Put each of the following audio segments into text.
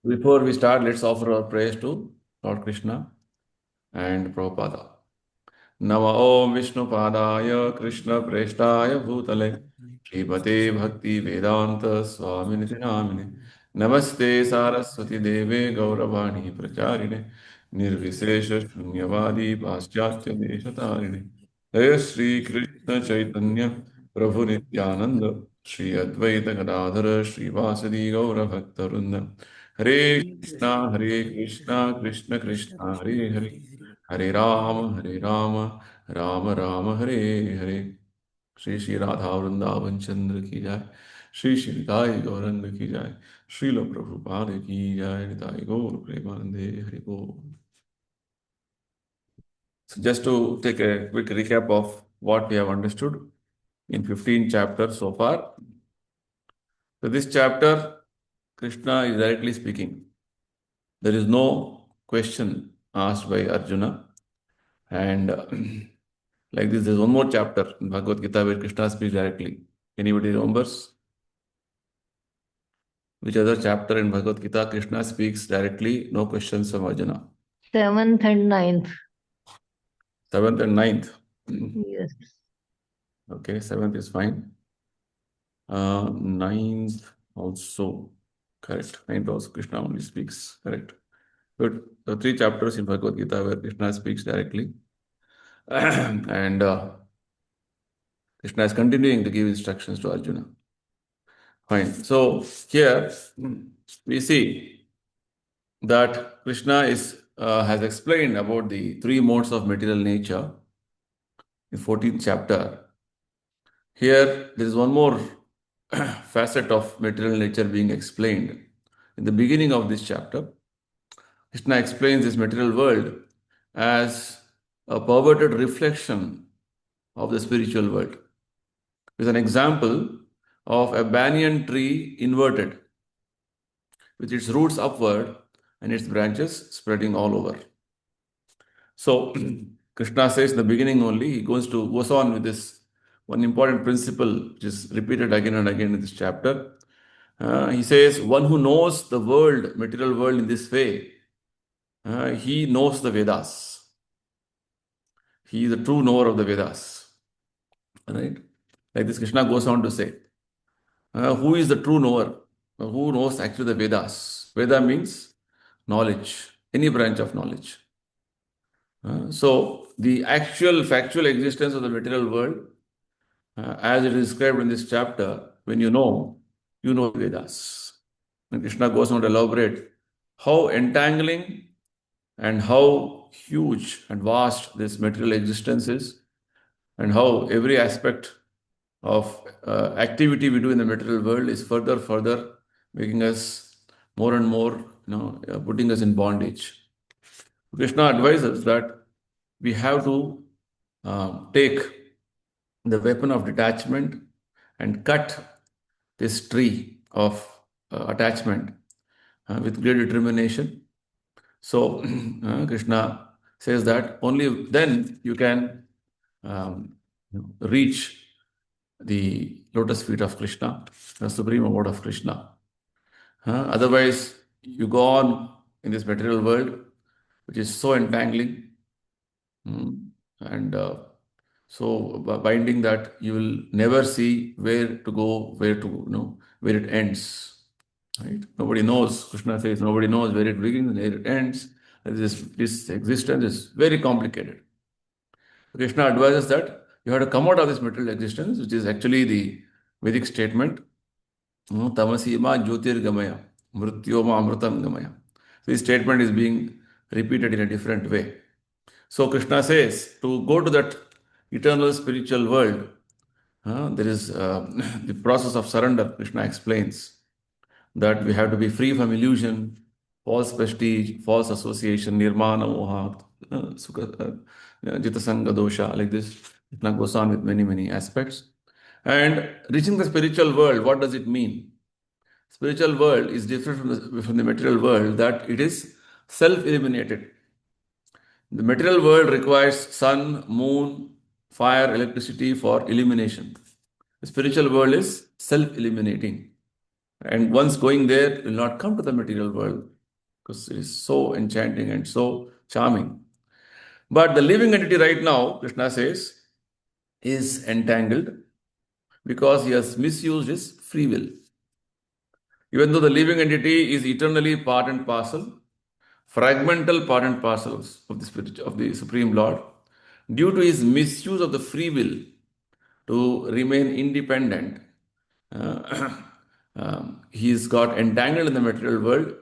Before we start, let's offer our prayers to Lord Krishna and Prabhupada. Nama Om Vishnupadaya Krishna Prestaya Bhutale Srimate Bhakti Vedanta Swaminiti Namine Namaste Saraswati Deve Gauravani Pracharine Nirvisesha Shunyavadi Paschatya Deshatarine Jaya Shri Krishna Chaitanya Prabhu Nityananda Shri Advaita Gadadhara Shri Vasadi Gaura Bhaktarunda Hare Krishna Krishna Krishna Hare Hare Hare Rama Ram Ram Hare Hare Shri Shri Radha Vrindavan चंद्र की जाय श्री श्री निताई गौरंग की जाय श्रील प्रभुपाद की जाय निताई गौर प्रेमानंदे हरि बोल. So just to take a quick recap of what we have understood in 15 chapters so far. So this chapter, Krishna is directly speaking. There is no question asked by Arjuna. And like this, there's one more chapter in Bhagavad Gita where Krishna speaks directly. Anybody remembers? Which other chapter in Bhagavad Gita Krishna speaks directly, no questions from Arjuna? 7th and 9th. 7th and 9th. Yes. Okay, 7th is fine. 9th also. Correct. 9th also Krishna only speaks. Correct. Good. The 3 chapters in Bhagavad Gita where Krishna speaks directly. And Krishna is continuing to give instructions to Arjuna. Fine. So here we see that Krishna has explained about the 3 modes of material nature in 14th chapter. Here there is one more facet of material nature being explained. In the beginning of this chapter, Krishna explains this material world as a perverted reflection of the spiritual world. With an example of a banyan tree inverted, with its roots upward and its branches spreading all over. So Krishna says in the beginning only, he goes on with this one important principle, which is repeated again and again in this chapter. He says, one who knows the world, material world in this way, he knows the Vedas. He is the true knower of the Vedas. Right? Like this, Krishna goes on to say, who is the true knower? Who knows actually the Vedas? Veda means knowledge, any branch of knowledge. So the actual factual existence of the material world, as it is described in this chapter, when you know Vedas. And Krishna goes on to elaborate how entangling and how huge and vast this material existence is, and how every aspect of activity we do in the material world is further making us more and more, putting us in bondage. Krishna advises that we have to take the weapon of detachment and cut this tree of attachment with great determination. So Krishna says that only then you can reach the lotus feet of Krishna, the supreme abode of Krishna. Otherwise, you go on in this material world, which is so entangling, and so binding that you will never see where to go, where it ends. Right? Nobody knows. Krishna says nobody knows where it begins and where it ends. This existence is very complicated. Krishna advises that you have to come out of this material existence, which is actually the Vedic statement, Tamasima Jyotirgamaya, Mrityoma Amrutam Gamaya. This statement is being repeated in a different way. So Krishna says to go to that eternal spiritual world, there is the process of surrender. Krishna explains that we have to be free from illusion, false prestige, false association, nirmana moha, jitasanga dosha, like this. Krishna goes on with many aspects. And reaching the spiritual world, what does it mean? Spiritual world is different from the material world, that it is self-illuminated. The material world requires sun, moon, fire, electricity for illumination. The spiritual world is self-illuminating. And once going there, will not come to the material world because it is so enchanting and so charming. But the living entity right now, Krishna says, is entangled because he has misused his free will. Even though the living entity is eternally part and parcel, fragmental part and parcels of the spirit of the Supreme Lord, due to his misuse of the free will to remain independent, uh, he's got entangled in the material world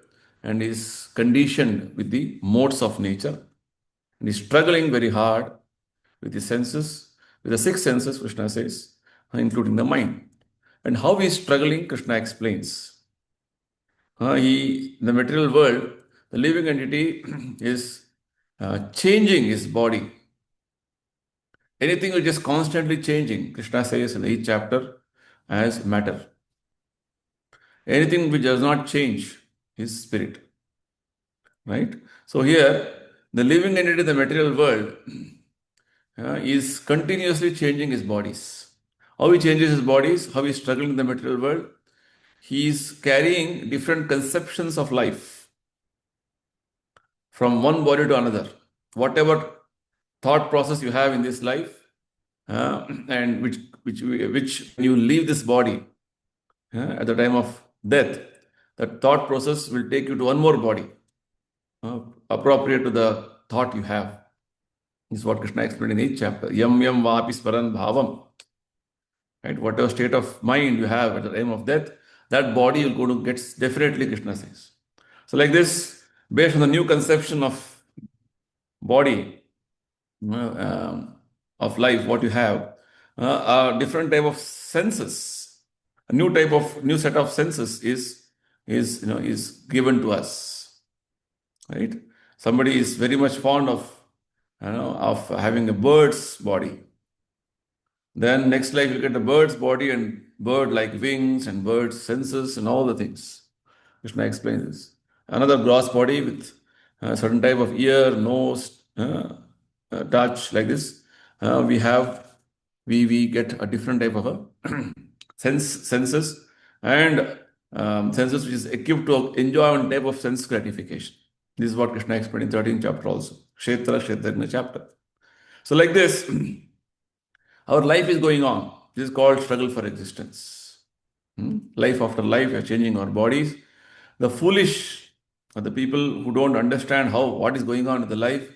and is conditioned with the modes of nature and is struggling very hard with the senses, with the six senses, Krishna says, including the mind. And how he is struggling, Krishna explains. In the material world, the living entity is changing his body. Anything which is constantly changing, Krishna says in each chapter, as matter. Anything which does not change is spirit. Right? So here, the living entity in the material world is continuously changing his bodies. How he changes his bodies, how he is struggling in the material world, he is carrying different conceptions of life from one body to another. Whatever thought process you have in this life, and which when you leave this body at the time of death, that thought process will take you to one more body appropriate to the thought you have. This is what Krishna explained in each chapter. Yam yam vapi sparan bhavam. Right? Whatever state of mind you have at the time of death, that body you're going to get definitely, Krishna says. So, like this, based on the new conception of body, of life, what you have, a different type of senses, a new set of senses is given to us, right? Somebody is very much fond of having a bird's body. Then next life you get a bird's body and bird-like wings and bird's senses and all the things. Krishna explains this. Another gross body with a certain type of ear, nose, touch like this. We get a different type of a senses and senses which is equipped to enjoy one type of sense gratification. This is what Krishna explained in 13th chapter also. Kshetra, Kshetrajna chapter. So like this, our life is going on. This is called struggle for existence. Life after life, we are changing our bodies. The foolish are the people who don't understand what is going on in the life.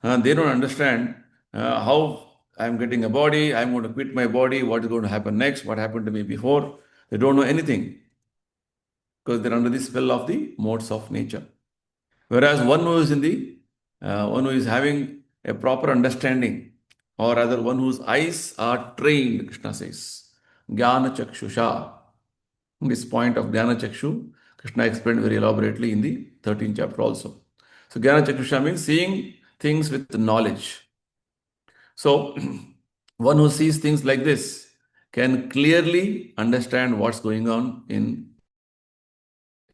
They don't understand how I'm getting a body, I'm going to quit my body, what is going to happen next, what happened to me before. They don't know anything because they're under the spell of the modes of nature. Whereas one who is having a proper understanding, or rather one whose eyes are trained, Krishna says, Jnana Chakshusha. This point of Jnana Chakshu, Krishna explained very elaborately in the 13th chapter also. So Jnana Chaksha means seeing things with knowledge. So one who sees things like this can clearly understand what's going on in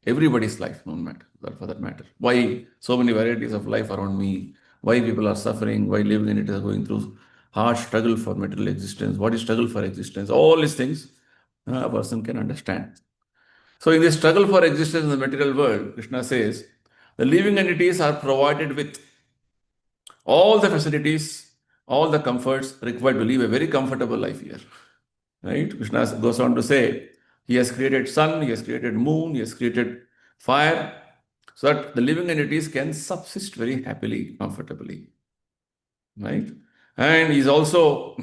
everybody's life, no matter for that matter. Why so many varieties of life around me? Why people are suffering? Why living in it are going through hard struggle for material existence? What is struggle for existence? All these things a person can understand. So in this struggle for existence in the material world, Krishna says, the living entities are provided with all the facilities, all the comforts required to live a very comfortable life here. Right? Krishna goes on to say, he has created sun, he has created moon, he has created fire, so that the living entities can subsist very happily, comfortably. Right? And he's also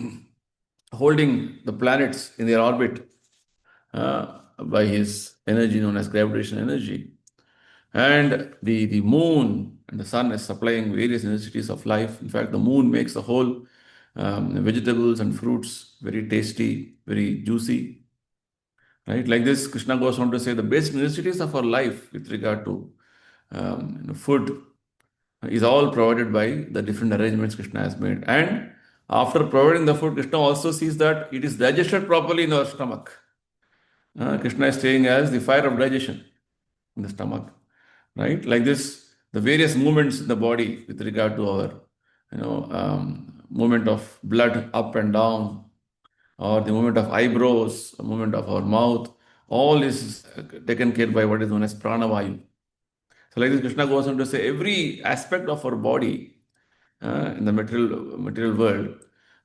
holding the planets in their orbit by his energy known as gravitational energy. And the moon and the sun is supplying various necessities of life. In fact, the moon makes the whole vegetables and fruits very tasty, very juicy. Right? Like this, Krishna goes on to say the basic necessities of our life with regard to food is all provided by the different arrangements Krishna has made. And after providing the food, Krishna also sees that it is digested properly in our stomach. Krishna is staying as the fire of digestion in the stomach, right? Like this, the various movements in the body with regard to our, movement of blood up and down, or the movement of eyebrows, the movement of our mouth, all is taken care by what is known as pranavayu. So like this, Krishna goes on to say every aspect of our body in the material world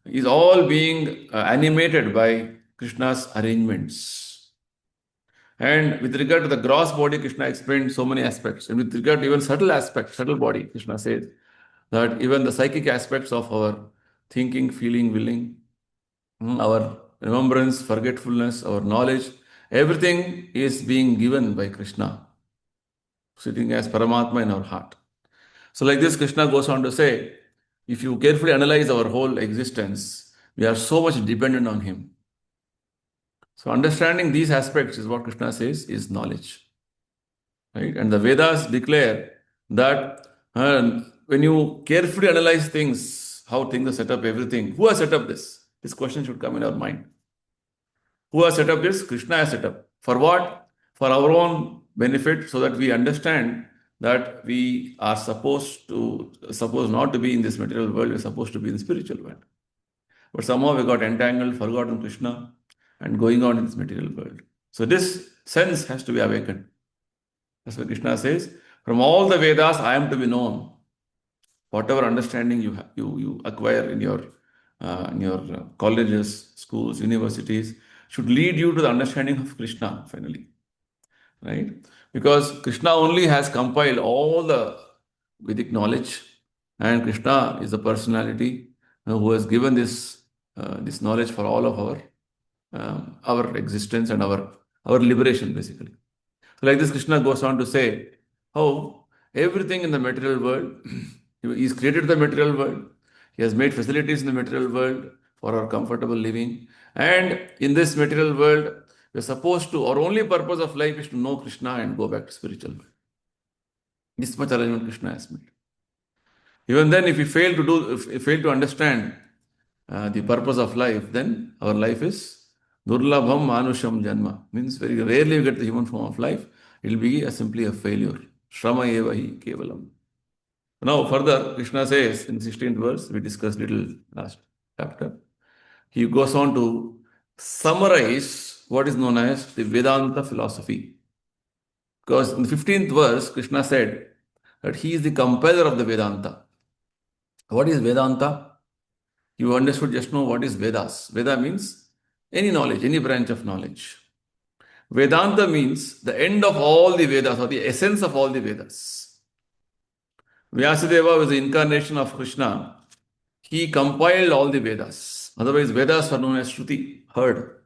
is all being animated by Krishna's arrangements. And with regard to the gross body, Krishna explained so many aspects. And with regard to even subtle aspects, subtle body, Krishna says that even the psychic aspects of our thinking, feeling, willing, our remembrance, forgetfulness, our knowledge, everything is being given by Krishna, sitting as Paramatma in our heart. So, like this, Krishna goes on to say, if you carefully analyze our whole existence, we are so much dependent on Him. So, understanding these aspects is what Krishna says is knowledge. Right? And the Vedas declare that when you carefully analyze things, how things are set up, everything, who has set up this? This question should come in our mind. Who has set up this? Krishna has set up. For what? For our own benefit, so that we understand that we are supposed not to be in this material world, we're supposed to be in the spiritual world. But somehow we got entangled, forgotten Krishna, and going on in this material world. So this sense has to be awakened. That's what Krishna says. From all the Vedas, I am to be known. Whatever understanding you acquire in your colleges, schools, universities, should lead you to the understanding of Krishna finally, right? Because Krishna only has compiled all the Vedic knowledge, and Krishna is the personality who has given this knowledge for all of our existence and our liberation, basically. So, like this, Krishna goes on to say how everything in the material world, He's created the material world, He has made facilities in the material world for our comfortable living. And in this material world, we're supposed to, our only purpose of life is to know Krishna and go back to spiritual world. This much arrangement Krishna has made. Even then, if we fail to understand the purpose of life, then our life is Durlabham Manusham Janma. Means very rarely we get the human form of life. It will be simply a failure. Shrama eva hi kevalam. Now, further, Krishna says in 16th verse, we discussed little last chapter. He goes on to summarize what is known as the Vedanta philosophy. Because in the 15th verse, Krishna said that he is the compiler of the Vedanta. What is Vedanta? You understood just now what is Vedas. Veda means any knowledge, any branch of knowledge. Vedanta means the end of all the Vedas or the essence of all the Vedas. Vyasadeva was the incarnation of Krishna. He compiled all the Vedas. Otherwise, Vedas are known as Shruti, heard.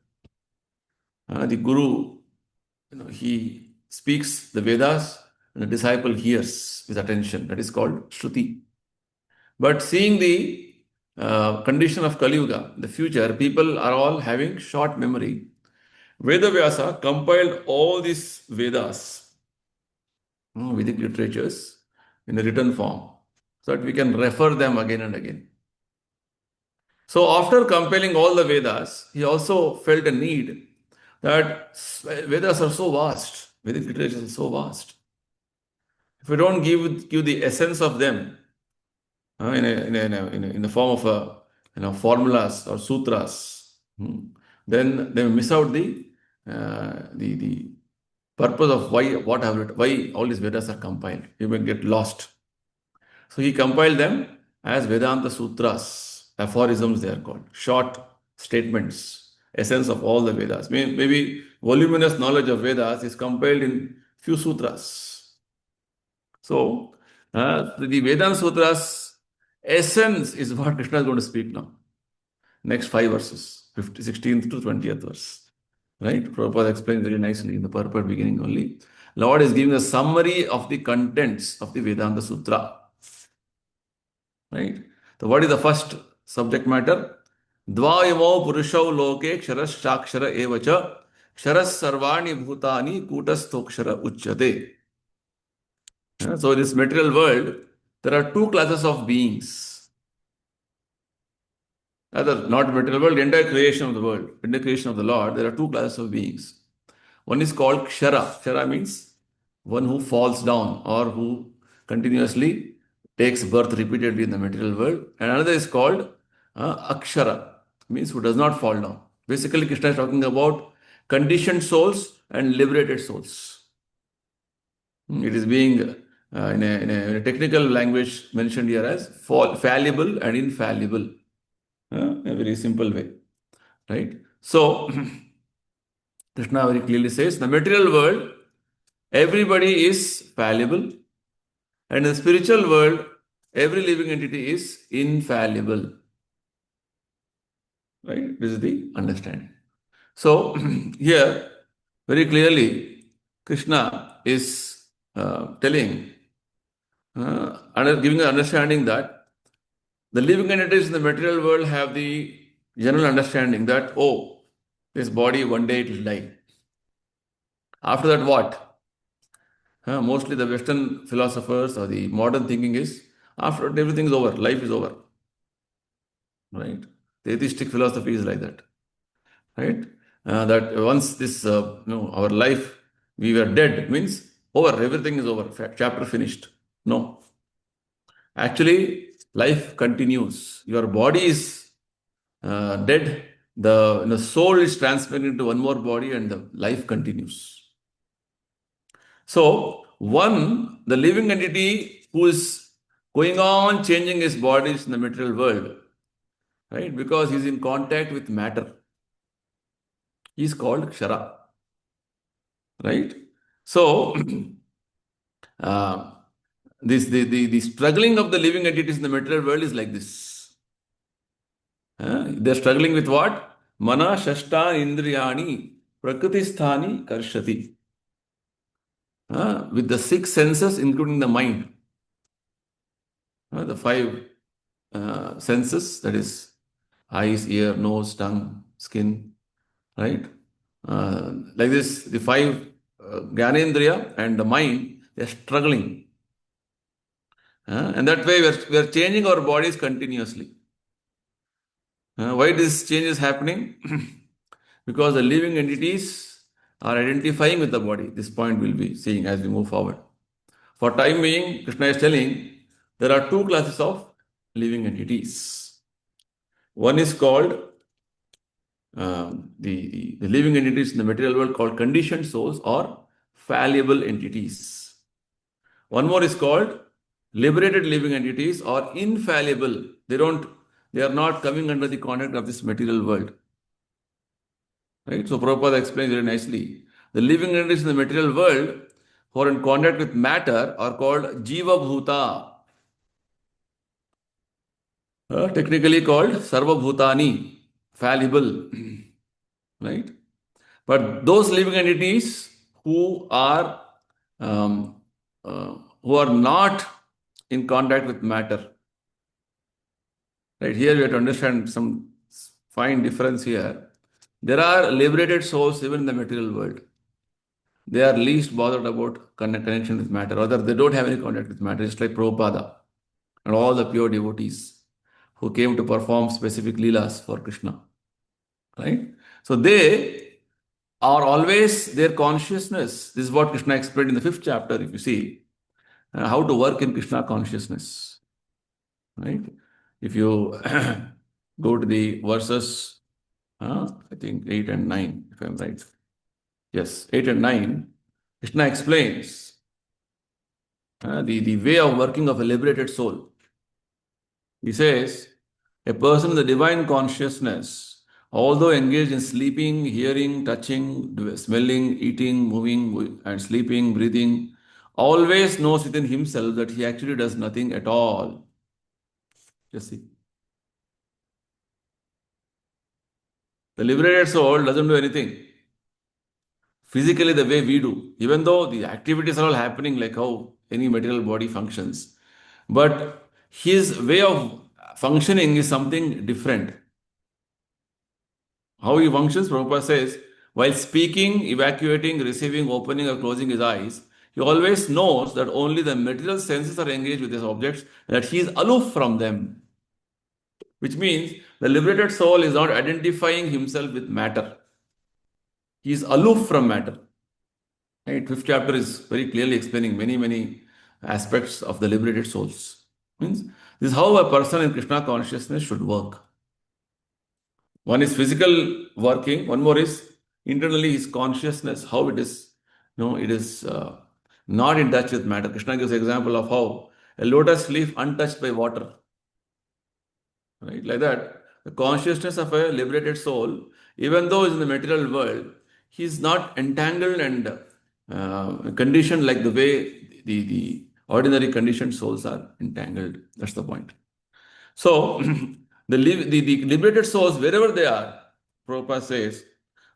The Guru, he speaks the Vedas and the disciple hears with attention. That is called Shruti. But seeing the condition of Kali Yuga, the future, people are all having short memory. Vedavyasa compiled all these Vedas, Vedic literatures, in a written form, so that we can refer them again and again. So after compiling all the Vedas, he also felt a need that Vedas are so vast, Vedic literature is so vast. If we don't give the essence of them in the form of formulas or sutras, then they will miss out the purpose of why all these Vedas are compiled. You may get lost. So he compiled them as Vedanta Sutras, aphorisms they are called, short statements, essence of all the Vedas. Maybe voluminous knowledge of Vedas is compiled in few sutras. So the Vedanta Sutras essence is what Krishna is going to speak now. Next 5 verses, 16th to 20th verse. Right? Prabhupada explained very nicely in the purport beginning only. Lord is giving a summary of the contents of the Vedanta Sutra. Right? So what is the first subject matter? Dvayamo purushau loke ksharas shakshara evacha ksharas sarvani bhutani kutastokshara uchyate. So in this material world, there are 2 classes of beings. Rather, not material world, the entire creation of the world, entire creation of the Lord, there are 2 classes of beings. One is called Kshara. Kshara means one who falls down or who continuously takes birth repeatedly in the material world. And another is called Akshara, means who does not fall down. Basically, Krishna is talking about conditioned souls and liberated souls. It is being in a technical language mentioned here as fallible and infallible, in a very simple way, right? So Krishna very clearly says, the material world, everybody is fallible, and in the spiritual world, every living entity is infallible, right? This is the understanding. So here, very clearly, Krishna is telling, giving an understanding that the living entities in the material world have the general understanding that, oh, this body one day it will die. After that, what? Mostly the Western philosophers or the modern thinking is after everything is over, life is over, right? The atheistic philosophy is like that, right? That once this, our life, we were dead means over, everything is over, chapter finished. No, actually, life continues. Your body is dead. The soul is transferred into one more body, and the life continues. So, the living entity who is going on changing his bodies in the material world, right? Because he's in contact with matter. He's called Kshara, right? So, uh, the struggling of the living entities in the material world is like this. They're struggling with what? Mana Shashta Indriyani Prakritisthani Karshati. With the six senses, including the mind. The five senses, that is eyes, ear, nose, tongue, skin, right? Like this, the five Gyanendriya and the mind, they're struggling. And that way, we are changing our bodies continuously. Why this change is happening? Because the living entities are identifying with the body. This point we'll be seeing as we move forward. For time being, Krishna is telling there are two classes of living entities. One is called the living entities in the material world called conditioned souls or fallible entities. One more is called liberated living entities or infallible. They are not coming under the contact of this material world. Right? So Prabhupada explains very nicely. The living entities in the material world who are in contact with matter are called Jiva Bhuta. Technically called Sarva Bhutani, fallible. Right? But those living entities who are not in contact with matter. Right? Here we have to understand some fine difference here. There are liberated souls even in the material world. They are least bothered about connection with matter, or they don't have any contact with matter. It's like Prabhupada and all the pure devotees who came to perform specific leelas for Krishna. Right? So they are always their consciousness. This is what Krishna explained in the 5th chapter, if you see, how to work in Krishna consciousness. Right? If you go to the verses, I think 8 and 9, if I'm right. Yes, 8 and 9, Krishna explains the way of working of a liberated soul. He says, a person in the divine consciousness, although engaged in sleeping, hearing, touching, smelling, eating, moving, and sleeping, breathing, always knows within himself that he actually does nothing at all. Just see. The liberated soul doesn't do anything physically the way we do, even though the activities are all happening like how any material body functions. But his way of functioning is something different. How he functions, Prabhupada says, while speaking, evacuating, receiving, opening or closing his eyes, he always knows that only the material senses are engaged with his objects and that he is aloof from them. Which means the liberated soul is not identifying himself with matter. He is aloof from matter. Right? 5th chapter is very clearly explaining many aspects of the liberated souls. Means this is how a person in Krishna consciousness should work. One is physical working, one more is internally his consciousness, how it is, it is not in touch with matter. Krishna gives example of how a lotus leaf untouched by water, right? Like that, the consciousness of a liberated soul, even though is in the material world, he is not entangled and conditioned like the way the ordinary conditioned souls are entangled. That's the point. So, the liberated souls, wherever they are, Prabhupada says,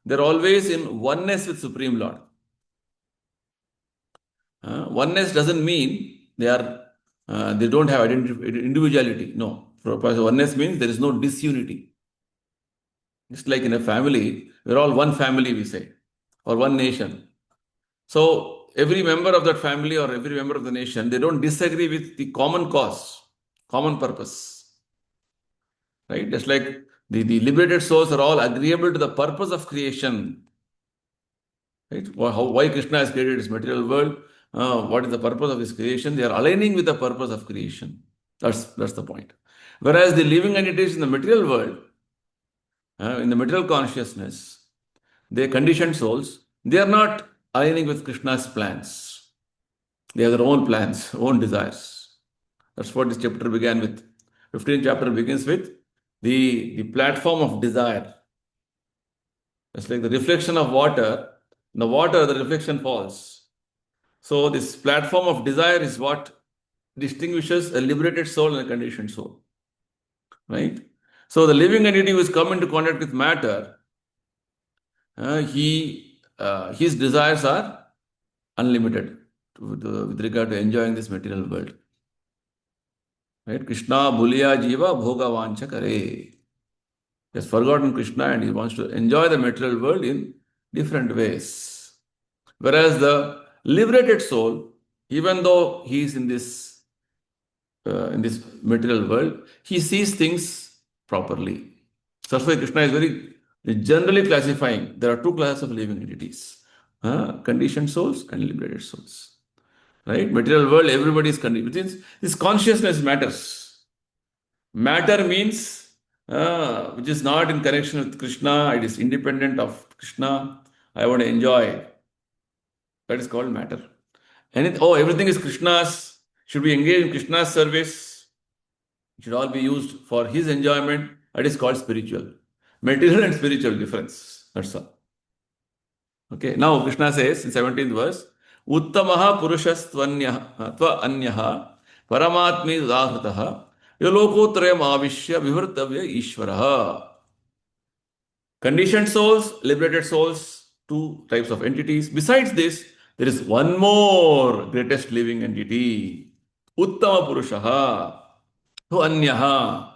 they're always in oneness with Supreme Lord. Oneness doesn't mean they don't have individuality. No. Prabhupada says oneness means there is no disunity. Just like in a family, we're all one family, we say, or one nation. So every member of that family or every member of the nation, they don't disagree with the common cause, common purpose. Right? Just like the liberated souls are all agreeable to the purpose of creation. Right? Why Krishna has created this material world? What is the purpose of this creation? They are aligning with the purpose of creation. That's the point. Whereas the living entities in the material world, in the material consciousness, they conditioned souls, they are not aligning with Krishna's plans. They have their own plans, own desires. That's what this chapter began with. 15th chapter begins with the platform of desire. It's like the reflection of water. In the water, the reflection falls. So this platform of desire is what distinguishes a liberated soul and a conditioned soul. Right? So the living entity who is come into contact with matter, his desires are unlimited with regard to enjoying this material world. Right? Krishna bhuliya jiva bhoga vancha kare. He has forgotten Krishna and he wants to enjoy the material world in different ways. Whereas the liberated soul, even though he is in this material world, he sees things properly. So that's why Krishna is very generally classifying. There are two classes of living entities: conditioned souls and liberated souls. Right? Material world, everybody is conditioned. This consciousness matters. Matter means which is not in connection with Krishna. It is independent of Krishna. I want to enjoy. That is called matter. And everything is Krishna's. Should we engage in Krishna's service? It should all be used for his enjoyment. That is called spiritual. Material and spiritual difference. That's all. Okay. Now Krishna says in 17th verse, Uttamaha purushastva anyaha paramatmi udahrataha yalokotrayam avishya vivartavya ishvaraha. Conditioned souls, liberated souls, two types of entities. Besides this, there is one more greatest living entity, Uttama Purushaha, to Anyaha.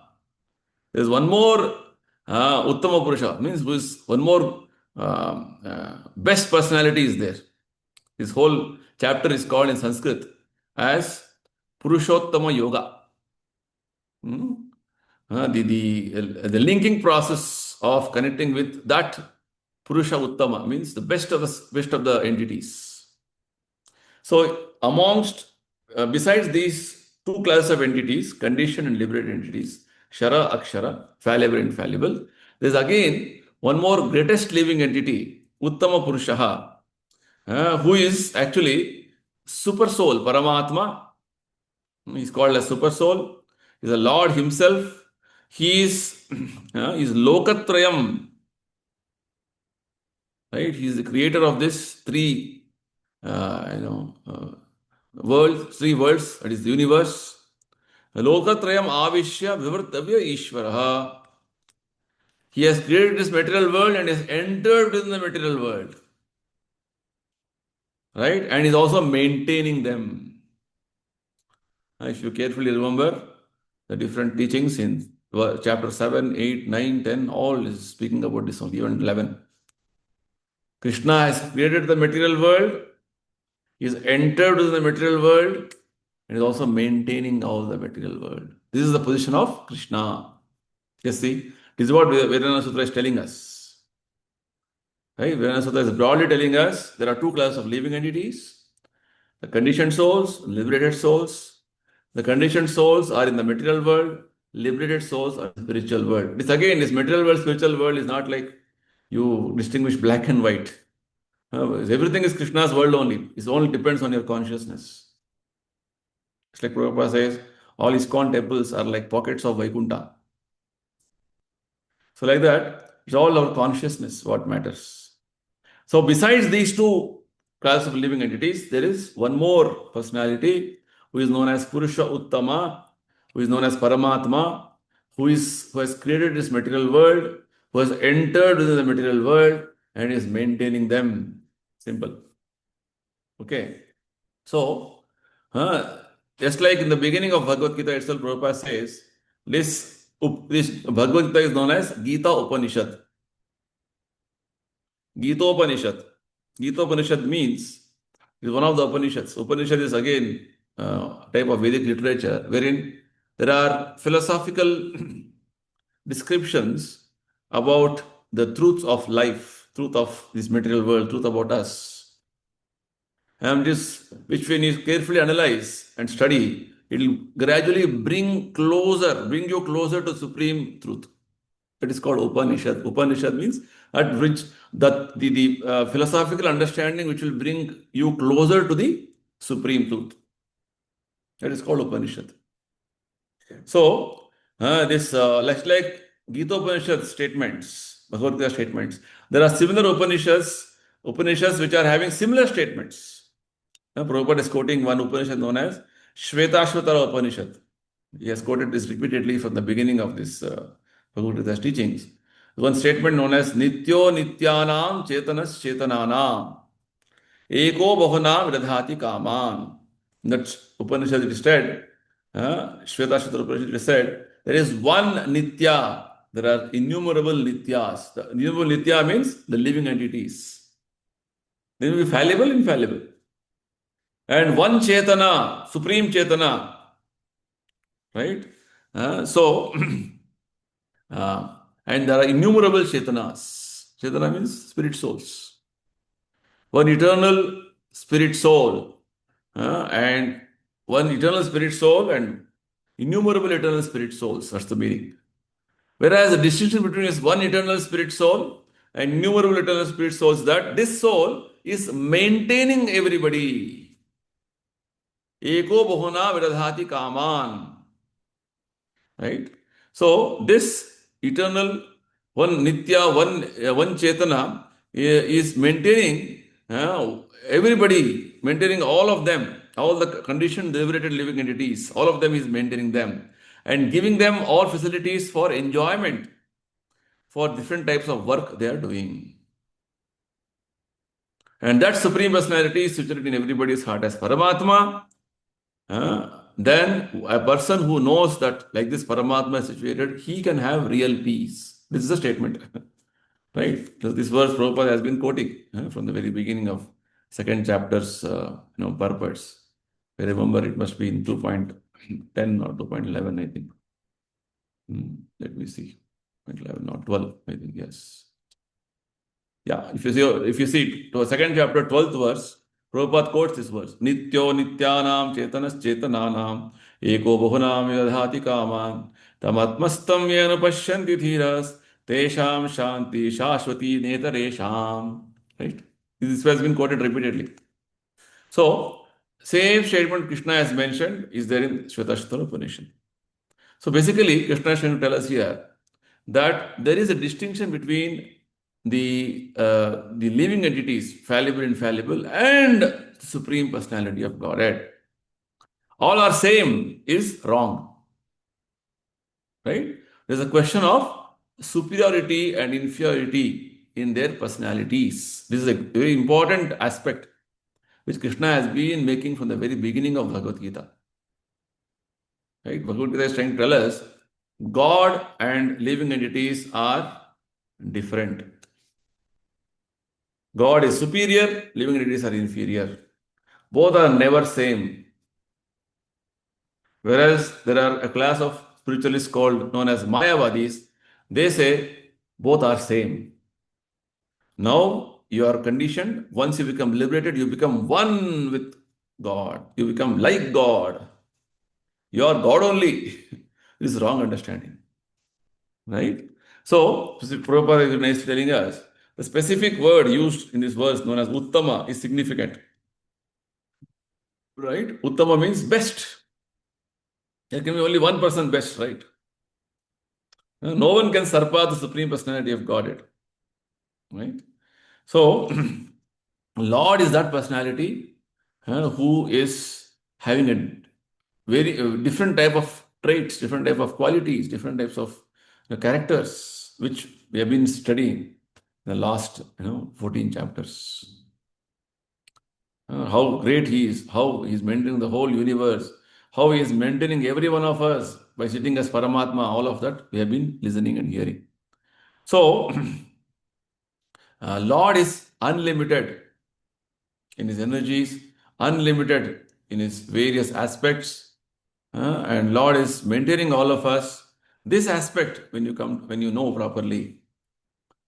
There is one more Uttama Purusha, means who is one more best personality is there. This whole chapter is called in Sanskrit as Purushottama Yoga. The linking process of connecting with that Purusha Uttama means the best of the entities. So besides these two classes of entities, conditioned and liberated entities, Shara, Akshara, fallible, infallible, there is again one more greatest living entity, Uttama Purushaha, who is actually super soul, Paramatma. He is called as super soul. He is the Lord himself. He is Lokatrayam. Right? He is the creator of this three worlds, that is the universe. Lokatrayam avishya vivartavya ishvaraha. He has created this material world and has entered within the material world. Right? And is also maintaining them. If you carefully remember the different teachings in chapter 7, 8, 9, 10, all is speaking about this only, even 11. Krishna has created the material world, he has entered into the material world, and is also maintaining all the material world. This is the position of Krishna. Yes, see, this is what Vedana Sutra is telling us. Right? Vedana Sutra is broadly telling us there are two classes of living entities: the conditioned souls, liberated souls. The conditioned souls are in the material world, liberated souls are in the spiritual world. This material world, spiritual world is not like You distinguish black and white. Everything is Krishna's world only. It only depends on your consciousness. It's like Prabhupada says, all ISKCON temples are like pockets of Vaikuntha. So like that, it's all our consciousness what matters. So besides these two classes of living entities, there is one more personality who is known as Purusha Uttama, who is known as Paramatma, who has created this material world, who has entered within the material world and is maintaining them. Simple. Okay. So, just like in the beginning of Bhagavad Gita itself, Prabhupada says, this Bhagavad Gita is known as Gita Upanishad. Gita Upanishad. Gita Upanishad means is one of the Upanishads. Upanishad is again type of Vedic literature wherein there are philosophical descriptions about the truths of life, truth of this material world, truth about us. And this, which when you carefully analyze and study, it will gradually bring you closer to supreme truth. It is called Upanishad. Upanishad means at which the philosophical understanding which will bring you closer to the supreme truth. That is called Upanishad. So, this like Gita Upanishad statements, Bhagavad Gita statements, there are similar Upanishads which are having similar statements. Prabhupada is quoting one Upanishad known as Shvetashvatara Upanishad. He has quoted this repeatedly from the beginning of this Bhagavad Gita's teachings. One statement known as Nityo Nityanam Chetanas Chetananam Eko Bahunam Radhati Kaman. That Upanishad it is said, Shvetashvatara Upanishad it is said, there is one Nitya. There are innumerable Nityas. The innumerable Nitya means the living entities. They will be fallible, infallible. And one Chetana, Supreme Chetana. Right? So, and there are innumerable Chetanas. Chetana means spirit souls. One eternal spirit soul. And one eternal spirit soul and innumerable eternal spirit souls. That's the meaning. Whereas the distinction between is one eternal spirit soul and innumerable eternal spirit souls, that this soul is maintaining everybody. Eko bahuna viradhati kaman. Right? So this eternal one Nitya, one Chetana is maintaining everybody, maintaining all of them, all the conditioned, liberated living entities, all of them is maintaining them and giving them all facilities for enjoyment for different types of work they are doing. And that Supreme Personality is situated in everybody's heart as Paramatma. Then a person who knows that like this Paramatma is situated, he can have real peace. This is a statement. Right? So this verse Prabhupada has been quoting from the very beginning of second chapter's purpose. I remember it must be in 2.10 or 2.11, I think. Let me see. 2.11, not 12, I think, yes. Yeah, if you see to second chapter, 12th verse, Prabhupada quotes this verse. Nityo nityanam chetanas chetananam eko bahunam yadhati kaman tamatmastam yena pashyanti dhiras tesham shanti shashwati netaresham. Right? This has been quoted repeatedly. So, same statement Krishna has mentioned is there in Shvetashvatara Upanishad. So basically, Krishna is trying to tell us here that there is a distinction between the living entities, fallible, infallible, and the Supreme Personality of Godhead. All are same is wrong. Right? There's a question of superiority and inferiority in their personalities. This is a very important aspect which Krishna has been making from the very beginning of Bhagavad Gita. Right? Bhagavad Gita is trying to tell us God and living entities are different. God is superior, living entities are inferior. Both are never same. Whereas there are a class of spiritualists known as Mayavadis, they say both are same. Now you are conditioned, once you become liberated, you become one with God. You become like God. You are God only. This is wrong understanding. Right? So, Prabhupada is telling us The specific word used in this verse, known as Uttama, is significant. Right? Uttama means best. There can be only one person best, right? No one can surpass the Supreme Personality of Godhead. Right? So, Lord is that personality who is having a very different type of traits, different type of qualities, different types of characters, which we have been studying the last 14 chapters. How great he is, how he is maintaining the whole universe, how he is maintaining every one of us by sitting as Paramatma, all of that we have been listening and hearing. So, Lord is unlimited in his energies, unlimited in his various aspects, and Lord is maintaining all of us. This aspect, when you know properly,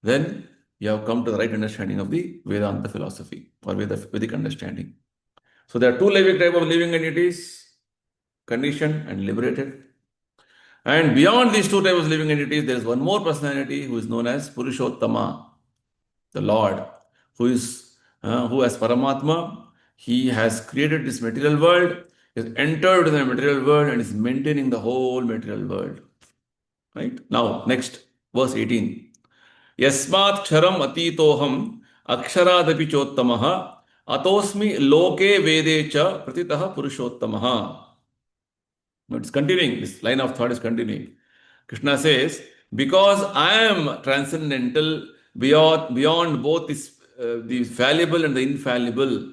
then you have come to the right understanding of the Vedanta philosophy or Vedic understanding. So there are two type of living entities: conditioned and liberated. And beyond these two types of living entities, there is one more personality who is known as Purushottama, the Lord, who as Paramatma, he has created this material world, is entered in the material world and is maintaining the whole material world. Right? Now, next, verse 18. Yasmat charam atitoham aksharaadapi chottamaha atosmi loke vede cha pratitaha purushottamaha. Now it's continuing, this line of thought is continuing. Krishna says, because I am transcendental beyond both the fallible and the infallible.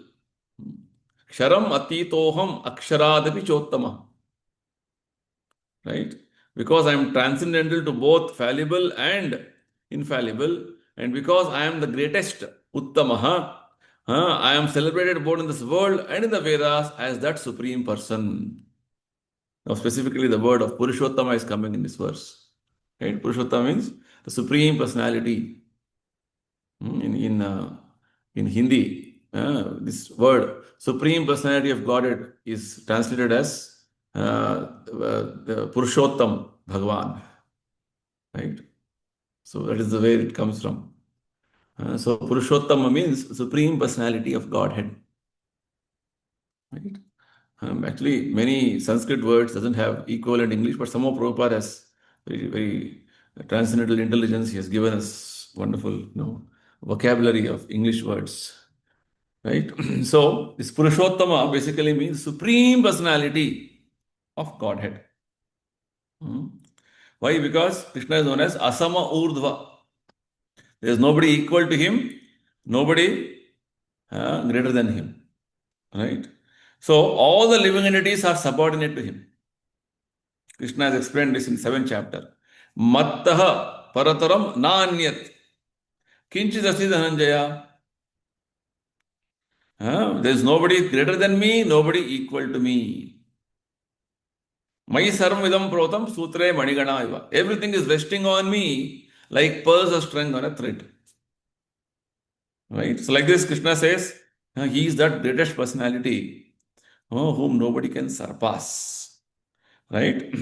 Ksharam atitoham aksharaadapi chottama. Right? Because I am transcendental to both fallible and infallible, and because I am the greatest Uttamaha, I am celebrated both in this world and in the Vedas as that supreme person. Now, specifically, the word of Purushottama is coming in this verse. Right? Purushottama means the supreme personality. In Hindi, this word supreme personality of Godhead is translated as the Purushottam Bhagavan. Right? So that is the way it comes from. So Purushottama means supreme personality of Godhead. Right? Actually, many Sanskrit words doesn't have equivalent English, but somehow Prabhupada has very transcendental intelligence. He has given us wonderful, vocabulary of English words. Right? So this Purushottama basically means supreme personality of Godhead. Why? Because Krishna is known as Asama Urdhva. There is nobody equal to him, nobody greater than him. Right? So all the living entities are subordinate to him. Krishna has explained this in 7th chapter. Mattaha parataram nanyat. Kinchit asti dhananjaya. There is nobody greater than me, nobody equal to me. Mai sarvam vidam protam sutre manigana iva. Everything is resting on me like pearls are strung on a thread. Right? So like this, Krishna says, he is that greatest personality whom nobody can surpass. Right?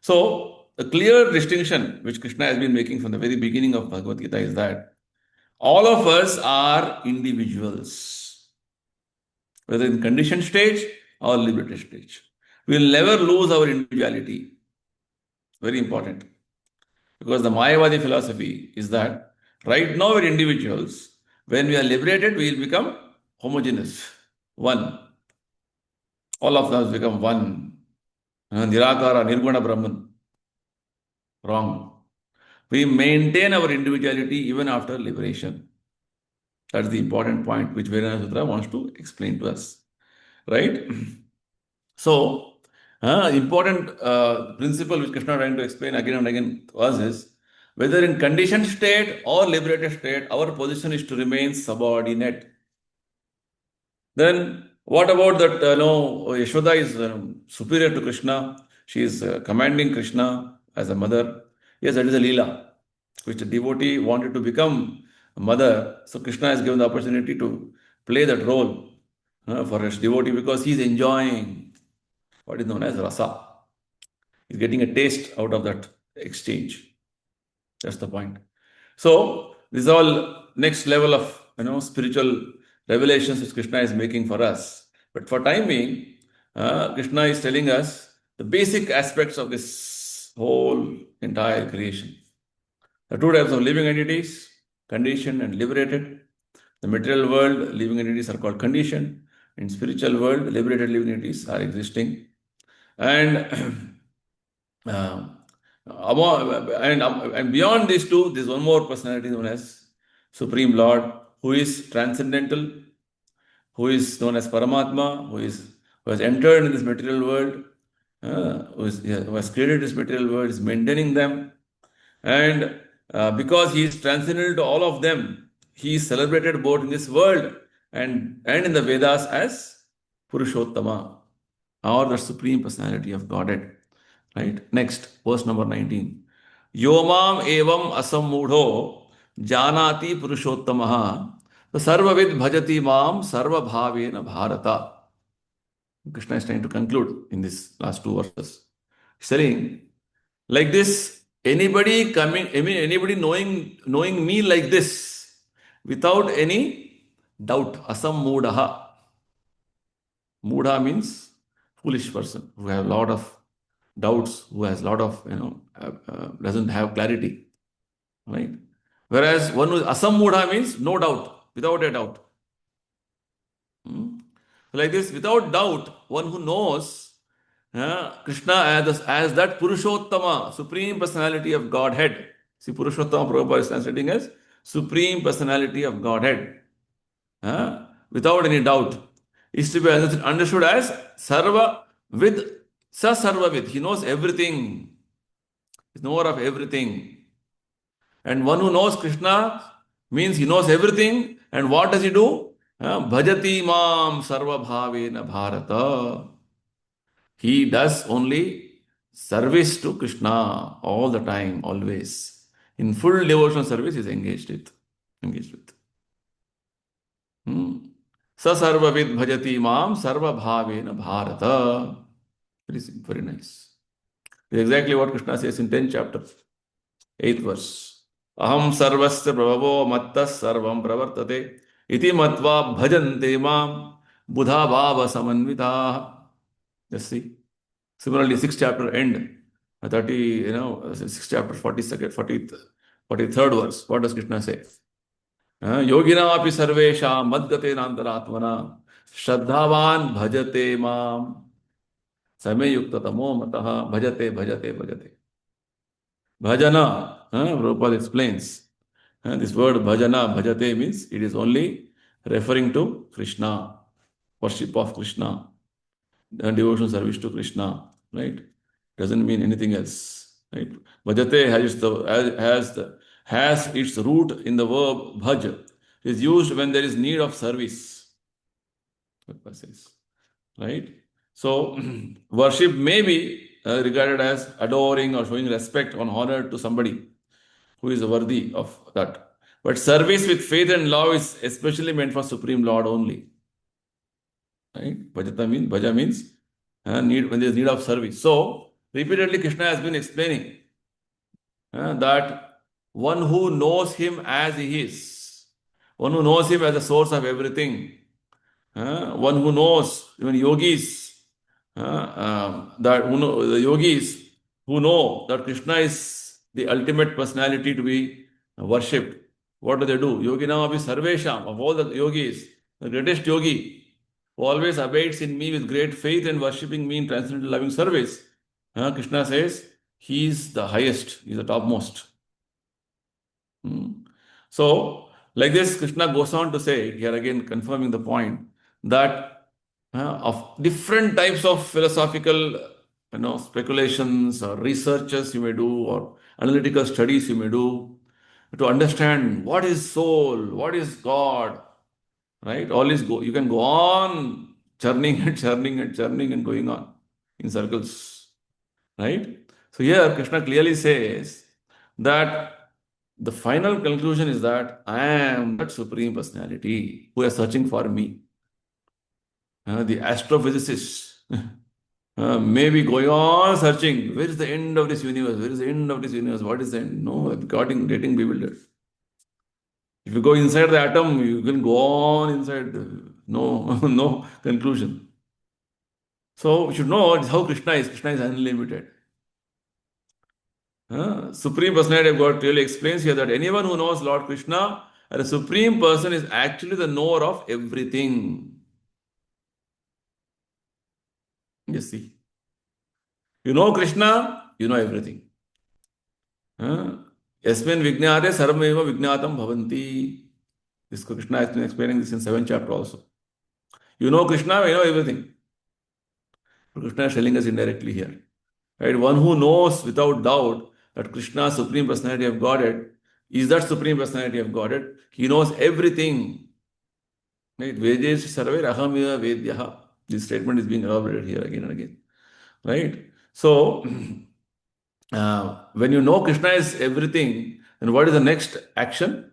So, a clear distinction which Krishna has been making from the very beginning of Bhagavad Gita is that all of us are individuals, whether in conditioned stage or liberated stage. We will never lose our individuality. Very important. Because the Mayavadi philosophy is that right now we're individuals. When we are liberated, we will become homogeneous, one. All of us become one. Nirakara, Nirguna Brahman. Wrong. We maintain our individuality even after liberation. That's the important point which Vedanta Sutra wants to explain to us. Right? So, important principle which Krishna is trying to explain again and again to us is whether in conditioned state or liberated state, our position is to remain subordinate. Then, what about that? Yashoda is superior to Krishna. She is commanding Krishna as a mother. Yes, that is a Leela, which the devotee wanted to become a mother. So, Krishna has given the opportunity to play that role for his devotee because he is enjoying what is known as rasa. He's getting a taste out of that exchange. That's the point. So, this is all next level of spiritual revelations which Krishna is making for us. But for time being, Krishna is telling us the basic aspects of this whole entire creation. The two types of living entities, conditioned and liberated. The material world, living entities are called conditioned. In spiritual world, liberated living entities are existing. And and beyond these two, there's one more personality known as Supreme Lord, who is transcendental, who is known as Paramatma, who has entered in this material world, who has created this material world, is maintaining them, and because he is transcendental to all of them, he is celebrated both in this world and in the Vedas as Purushottama, or the Supreme Personality of Godhead. Right? Next, verse number 19. Yomam evam asammudho janati purushottamaha sarvavid bhajati mam sarva bhavena bharata. Krishna is trying to conclude in this last two verses. He's saying, like this, anybody knowing me like this, without any doubt, asammudaha. Mudha means foolish person who have a lot of doubts, who has a lot of, doesn't have clarity, right? Whereas one who is asammudha means no doubt, without a doubt. Like this, without doubt, one who knows Krishna as that Purushottama, Supreme Personality of Godhead. See, Purushottama Prabhupada is translating as Supreme Personality of Godhead. Without any doubt, is to be understood as Sarva with Sa Sarva with. He knows everything. He's knower of everything. And one who knows Krishna means he knows everything. And what does he do? Bhajati mam sarva bhavena bharata. He does only service to Krishna all the time, always. In full devotional service, he is engaged with. Sa sarva vid bhajati mam sarva bhavena bharata. Very nice. This is exactly what Krishna says in 10th chapter, 8th verse. Aham sarvasya prabhavo mattas sarvam pravartate iti matva bhajante mam buddha bhava samanvita. Just see. Similarly, 6th chapter end, 6th chapter, 42nd, 40th, 43rd verse. What does Krishna say? Yogina api sarvesha madgate nantaratmana shraddhavan bhajate mam same yukta tamo mataha bhajate. Bhajana, Prabhupada explains. This word bhajana, bhajate means it is only referring to Krishna, worship of Krishna, devotional service to Krishna, right? Doesn't mean anything else, right? Bhajate has its root in the verb bhaj. It is used when there is need of service. Right? So, worship may be regarded as adoring or showing respect or honor to somebody who is worthy of that. But service with faith and love is especially meant for Supreme Lord only. Right? Bhaja means need when there is need of service. So, repeatedly Krishna has been explaining that one who knows him as he is, one who knows him as the source of everything, one who knows, even yogis, the yogis who know that Krishna is the ultimate personality to be worshipped. What do? Yoginam api sarvesham, of all the yogis, the greatest yogi who always abides in me with great faith and worshipping me in transcendental loving service. Krishna says he is the highest, he is the topmost. So, like this, Krishna goes on to say, here again confirming the point, that of different types of philosophical speculations or researches you may do, or analytical studies you may do, to understand what is soul, what is God, right? You can go on churning and going on in circles, right? So here Krishna clearly says that the final conclusion is that I am that Supreme Personality who is searching for me. The astrophysicists may be going on searching. Where is the end of this universe? Where is the end of this universe? What is the end? No, getting bewildered. If you go inside the atom, you can go on inside. No, no conclusion. So we should know how Krishna is. Krishna is unlimited. Supreme Personality of God clearly explains here that anyone who knows Lord Krishna as a supreme person is actually the knower of everything. You see, you know Krishna, you know everything. Yasmin Vijnate Sarvameva Vijnatam Bhavanti. This Krishna has been explaining this in 7th chapter also. You know Krishna, you know everything. Krishna is telling us indirectly here. Right? One who knows without doubt that Krishna, Supreme Personality of Godhead, is that Supreme Personality of Godhead. He knows everything. Right? Vedesh sarve rahamiya vedyaha. This statement is being elaborated here again and again. Right? So, when you know Krishna is everything, then what is the next action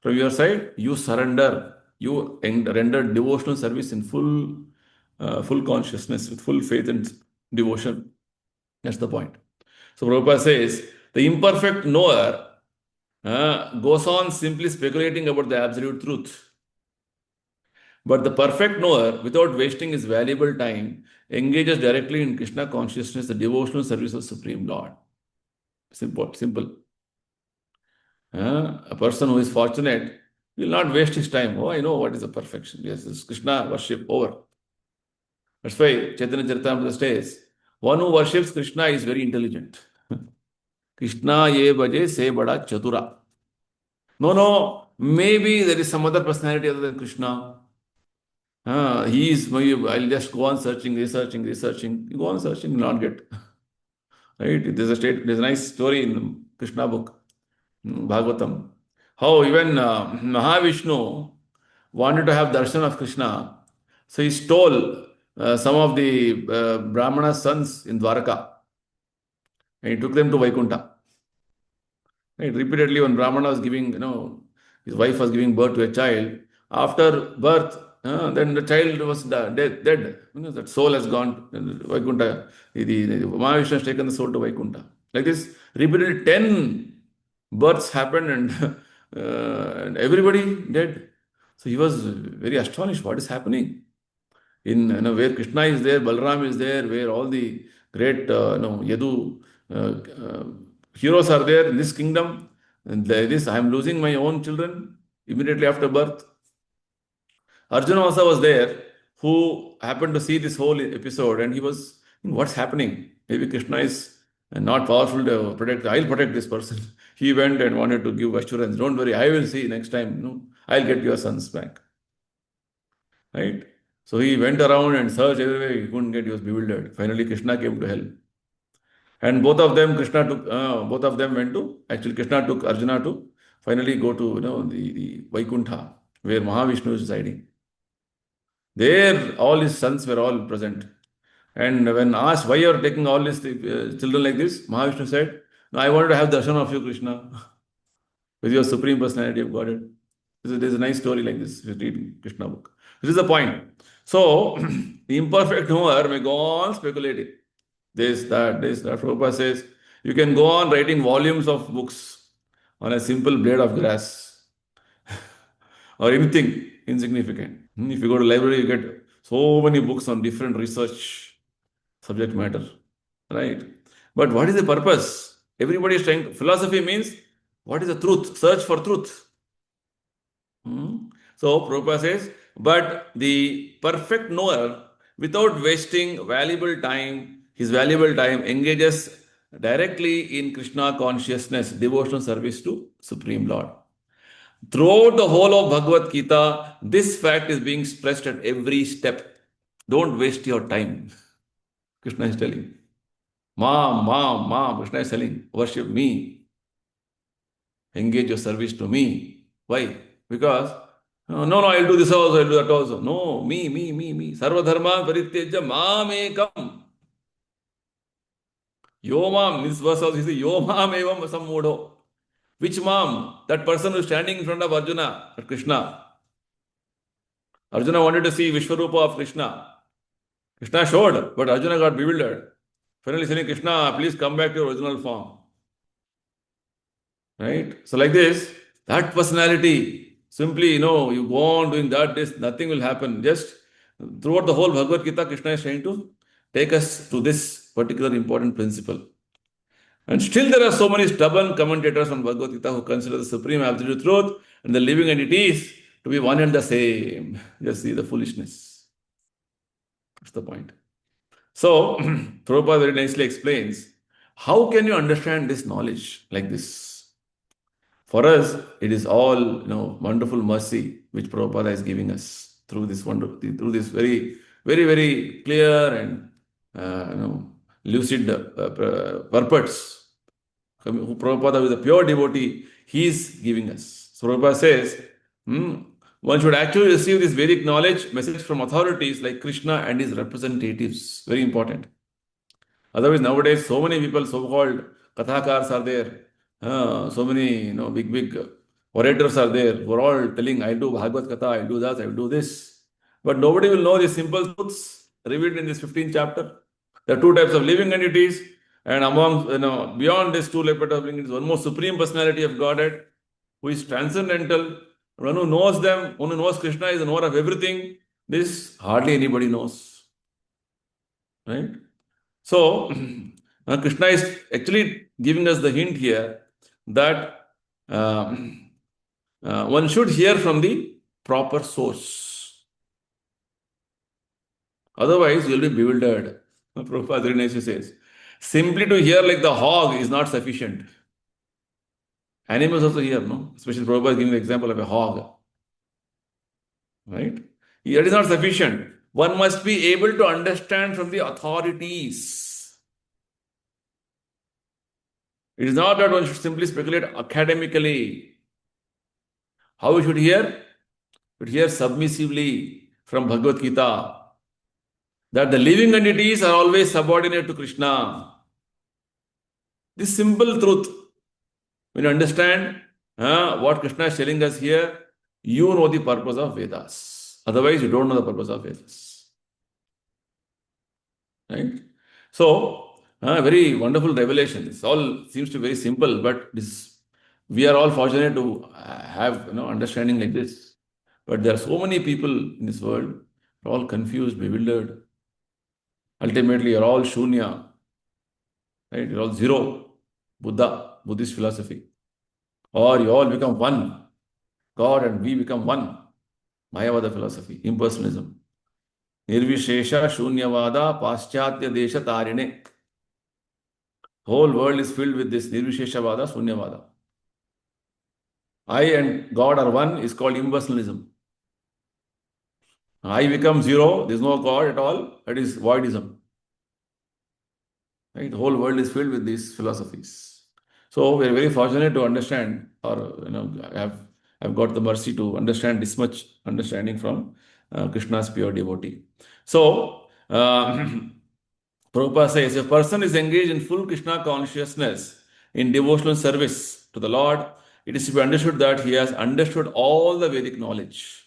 from your side? You surrender. You render devotional service in full consciousness, with full faith and devotion. That's the point. So Prabhupada says, the imperfect knower goes on simply speculating about the absolute truth. But the perfect knower, without wasting his valuable time, engages directly in Krishna consciousness, the devotional service of Supreme Lord. Simple, simple. A person who is fortunate will not waste his time. Oh, I know what is the perfection. Yes, it's Krishna worship over. That's why Chaitanya Charitamrita says, one who worships Krishna is very intelligent. Krishna ye baje se bada chatura. No, maybe there is some other personality other than Krishna. He is, maybe I'll just go on searching, researching. You go on searching, you'll not get. Right? There's a nice story in Krishna book, Bhagavatam. How even Mahavishnu wanted to have darshan of Krishna. So he stole some of the Brahmana sons in Dwaraka and he took them to Vaikuntha. Right? Repeatedly, when Brahmana was giving, his wife was giving birth to a child, after birth, then the child was dead. That soul has gone. Vaikuntha, the Mahavishnu has taken the soul to Vaikuntha. Like this, repeatedly 10 births happened and everybody dead. So he was very astonished. What is happening? Where Krishna is there, Balram is there, where all the great Yadu heroes are there in this kingdom. And I am losing my own children immediately after birth. Arjuna also was there, who happened to see this whole episode, and he was, what's happening? Maybe Krishna is not powerful to protect. I'll protect this person. He went and wanted to give assurance. Don't worry, I will see next time. I'll get your sons back. Right? So he went around and searched everywhere. He couldn't get. He was bewildered. Finally, Krishna came to help. And both of them went to, actually Krishna took Arjuna to finally go to, the Vaikuntha, where Mahavishnu is residing. There, all his sons were all present. And when asked, why you are taking all these children like this, Mahavishnu said, no, I wanted to have darshan of you, Krishna, with your Supreme Personality of Godhead. There's a nice story like this, if you read Krishna book. This is the point. So, the imperfect knower may go on speculating. This, that. Prabhupada says, you can go on writing volumes of books on a simple blade of grass or anything insignificant. If you go to library, you get so many books on different research subject matter, right? But what is the purpose? Everybody is trying. Philosophy means, what is the truth? Search for truth. So Prabhupada says, but the perfect knower, without wasting his valuable time engages directly in Krishna consciousness, devotional service to Supreme Lord. Throughout the whole of Bhagavad Gita, this fact is being stressed at every step. Don't waste your time. Krishna is telling. Mom, Krishna is telling, worship me. Engage your service to me. Why? Because, no, I'll do this also, I'll do that also. No, me. Sarva dharma parityajya mam ekam. Yo mam, this verse also is yo mam evam sammudho. Which mam? That person who is standing in front of Arjuna, Krishna. Arjuna wanted to see Vishwarupa of Krishna. Krishna showed, but Arjuna got bewildered. Finally saying, Krishna, please come back to your original form. Right? So like this, that personality Simply, you go on doing that, this, nothing will happen. Just throughout the whole Bhagavad Gita, Krishna is trying to take us to this particular important principle. And still there are so many stubborn commentators on Bhagavad Gita who consider the supreme absolute truth and the living entities to be one and the same. Just see the foolishness. That's the point. So, Prabhupada very nicely explains, how can you understand this knowledge like this? For us, it is all, wonderful mercy which Prabhupada is giving us through this through this very, very, very clear and, lucid purports. Who Prabhupada, with a pure devotee, he is giving us. So Prabhupada says, one should actually receive this Vedic knowledge, message from authorities like Krishna and his representatives. Very important. Otherwise, nowadays, so many people, so-called kathakars are there. So many, big orators are there who are all telling, I do Bhagavad Gita, I do that, I do this. But nobody will know the simple truths revealed in this 15th chapter. There are two types of living entities, and among, beyond these two types of living entities, one more supreme personality of Godhead, who is transcendental, one who knows them, one who knows Krishna is the knower of everything. This hardly anybody knows. Right? So, Krishna is actually giving us the hint here that one should hear from the proper source. Otherwise, you will be bewildered. Prabhupada very nicely says, simply to hear like the hog is not sufficient. Animals also hear, no? Especially Prabhupada is giving the example of a hog. Right? It is not sufficient. One must be able to understand from the authorities. It is not that one should simply speculate academically. How we should hear? We should hear submissively from Bhagavad Gita that the living entities are always subordinate to Krishna. This simple truth, when you understand what Krishna is telling us here, you know the purpose of Vedas. Otherwise, you don't know the purpose of Vedas. Right? So, very wonderful revelation. This all seems to be very simple, but we are all fortunate to have understanding like this. But there are so many people in this world, all confused, bewildered. Ultimately, you're all shunya. Right? You're all zero. Buddha, Buddhist philosophy. Or you all become one. God and we become one. Mayavada philosophy, impersonalism. Nirvishesha Shunyavada Paschatya Desha Tarine. Whole world is filled with this Nirvisheshavada, Shunyavada. I and God are one is called impersonalism. I become zero, there is no God at all, that is voidism. Right? The whole world is filled with these philosophies. So we are very fortunate to understand, or have got the mercy to understand this much understanding from Krishna's pure devotee. So, Prabhupada says, if a person is engaged in full Krishna consciousness in devotional service to the Lord, it is to be understood that he has understood all the Vedic knowledge.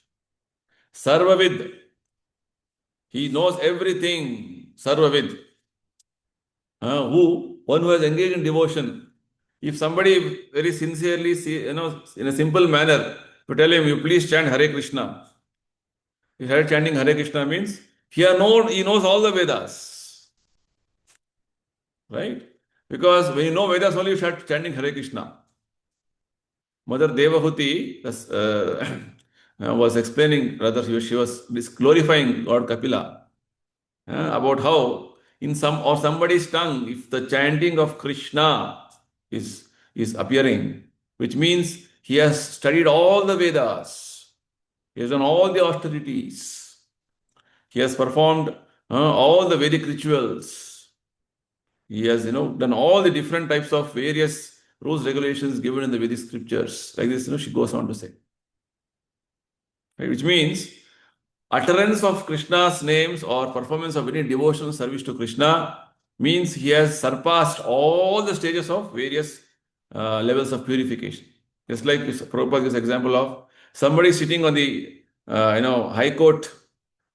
Sarvavid, he knows everything. Sarvavid, one who has engaged in devotion. If somebody very sincerely, in a simple manner, to tell him, you please chant Hare Krishna. If Hare chanting Hare Krishna means he knows all the Vedas. Right? Because when you know Vedas only, you start chanting Hare Krishna. Mother Devahuti was explaining, rather she was glorifying Lord Kapila about how in somebody's tongue, if the chanting of Krishna is appearing, which means he has studied all the Vedas, he has done all the austerities, he has performed all the Vedic rituals, he has done all the different types of various rules, regulations given in the Vedic scriptures. Like this, she goes on to say. Right? Which means utterance of Krishna's names or performance of any devotional service to Krishna means he has surpassed all the stages of various levels of purification. Just like Prabhupada gives example of somebody sitting on the high court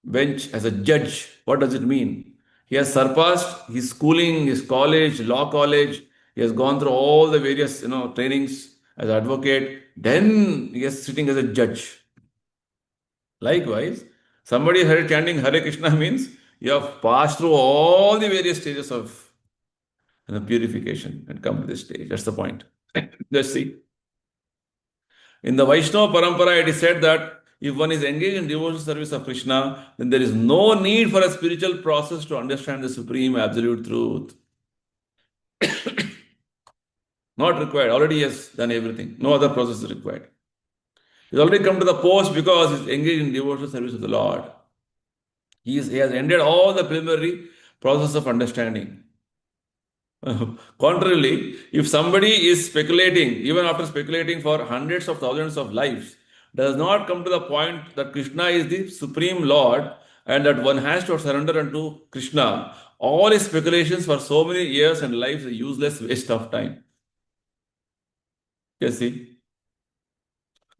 bench as a judge. What does it mean? He has surpassed his schooling, his college, law college. He has gone through all the various trainings as advocate, then he is sitting as a judge. Likewise, somebody heard chanting Hare Krishna means you have passed through all the various stages of purification and come to this stage. That's the point. Let's see. In the Vaishnava Parampara, it is said that if one is engaged in devotional service of Krishna, then there is no need for a spiritual process to understand the supreme absolute truth. Not required. Already he has done everything. No other process is required. He's already come to the post because he's engaged in devotional service of the Lord. He has ended all the preliminary process of understanding. Contrarily, if somebody is speculating, even after speculating for hundreds of thousands of lives, does not come to the point that Krishna is the supreme Lord and that one has to surrender unto Krishna, all his speculations for so many years and lives are useless waste of time. You see?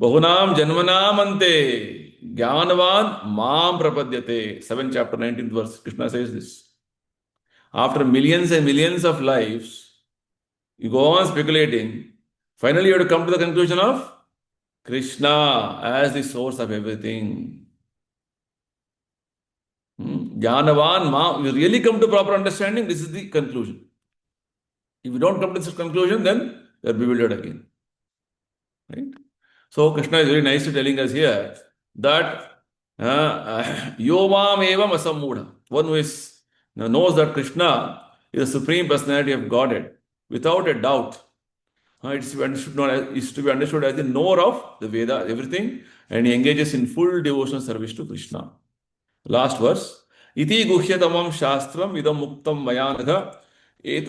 Bahunam janmanam ante jnanavan mam prapadyate. 7th chapter 19th verse, Krishna says this. After millions and millions of lives, you go on speculating. Finally, you have to come to the conclusion of Krishna as the source of everything. Jnanavan mam. You really come to proper understanding, this is the conclusion. If you don't come to this conclusion, then you are bewildered again. Right? So Krishna is very nicely telling us here that Yomam evam asammudha. One who knows that Krishna is the supreme personality of Godhead, without a doubt. It is to be understood as the knower of the Veda, everything, and he engages in full devotional service to Krishna. Last verse. Iti guhyatamam shastram idam muktam mayanagha et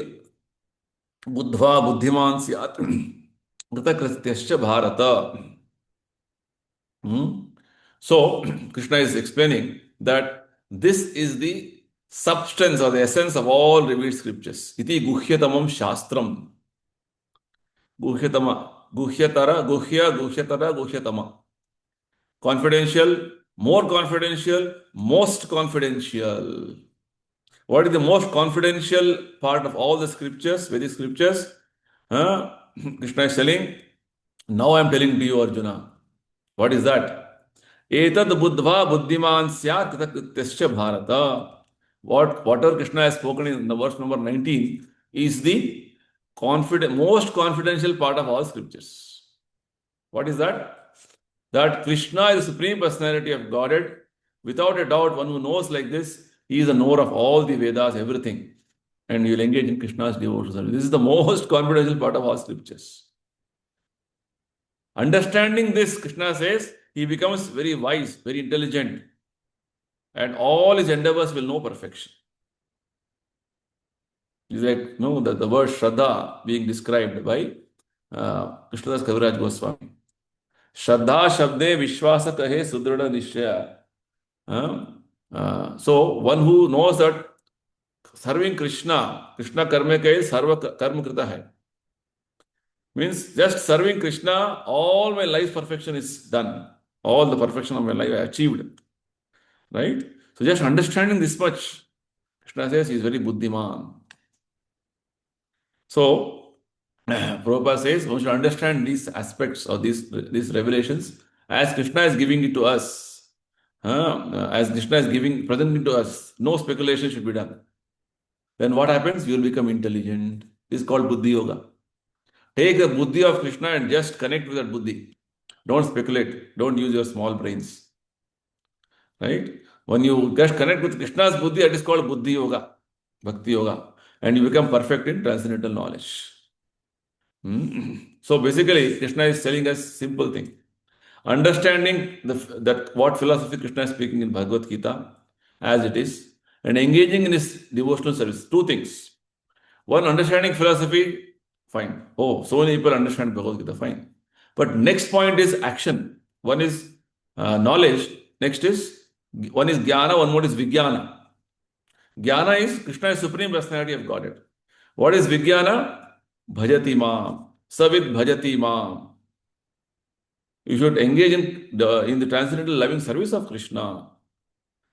buddhva buddhiman syat kritasya bharata. So, Krishna is explaining that this is the substance or the essence of all revealed scriptures. Iti guhyatamam shastram. Guhyatama. Guhyatara, guhyatama. Confidential, more confidential, most confidential. What is the most confidential part of all the scriptures, Vedic scriptures? Krishna is telling, now I am telling to you, Arjuna. What is that? Etad buddhva buddhiman syat kritasya bharata. Whatever Krishna has spoken in the verse number 19 is the most confidential part of all scriptures. What is that? That Krishna is the supreme personality of Godhead. Without a doubt, one who knows like this, he is the knower of all the Vedas, everything. And you will engage in Krishna's devotional service. This is the most confidential part of all scriptures. Understanding this, Krishna says, he becomes very wise, very intelligent, and all his endeavors will know perfection. It's like the word Shraddha being described by Krishnadas Kaviraj Goswami. Shraddha Shabde Vishwasa Kahe Sudrida Nishya. So one who knows that serving Krishna karma ke sarva karma krita hai. Means just serving Krishna, all my life's perfection is done. All the perfection of my life I achieved. Right? So just understanding this much, Krishna says he is very buddhiman. So, Prabhupada says one should understand these aspects or these revelations as Krishna is giving it to us. As Krishna is presenting to us, no speculation should be done. Then what happens? You will become intelligent. This is called Buddhi Yoga. Take the Buddhi of Krishna and just connect with that Buddhi. Don't speculate. Don't use your small brains. Right? When you just connect with Krishna's Buddhi, that is called Buddhi Yoga, Bhakti Yoga. And you become perfect in transcendental knowledge. So basically, Krishna is telling us simple thing. Understanding that what philosophy Krishna is speaking in Bhagavad Gita as it is, and engaging in his devotional service. Two things. One, understanding philosophy, fine. Oh, so many people understand Bhagavad Gita, fine. But next point is action. One is knowledge. Next is, one is jnana, one more is vijnana. Jnana is Krishna is supreme personality of Godhead. What is vijnana? Bhajati maam. Savid bhajati maam. You should engage in the transcendental loving service of Krishna.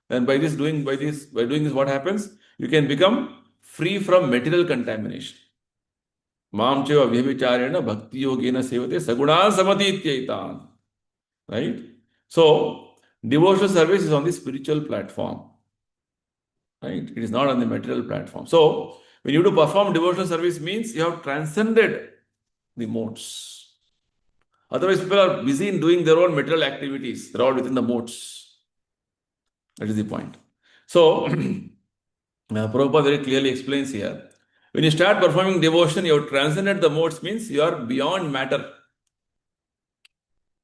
And by doing this, what happens? You can become free from material contamination. Mam cheva vyabhicharena bhakti yogena sevate sagunan samatityayitan. Right? So, devotional service is on the spiritual platform. Right? It is not on the material platform. So, when you do perform devotional service means you have transcended the modes. Otherwise, people are busy in doing their own material activities. They're all within the modes. That is the point. So, Prabhupada very clearly explains here. When you start performing devotion, you have transcended the modes means you are beyond matter.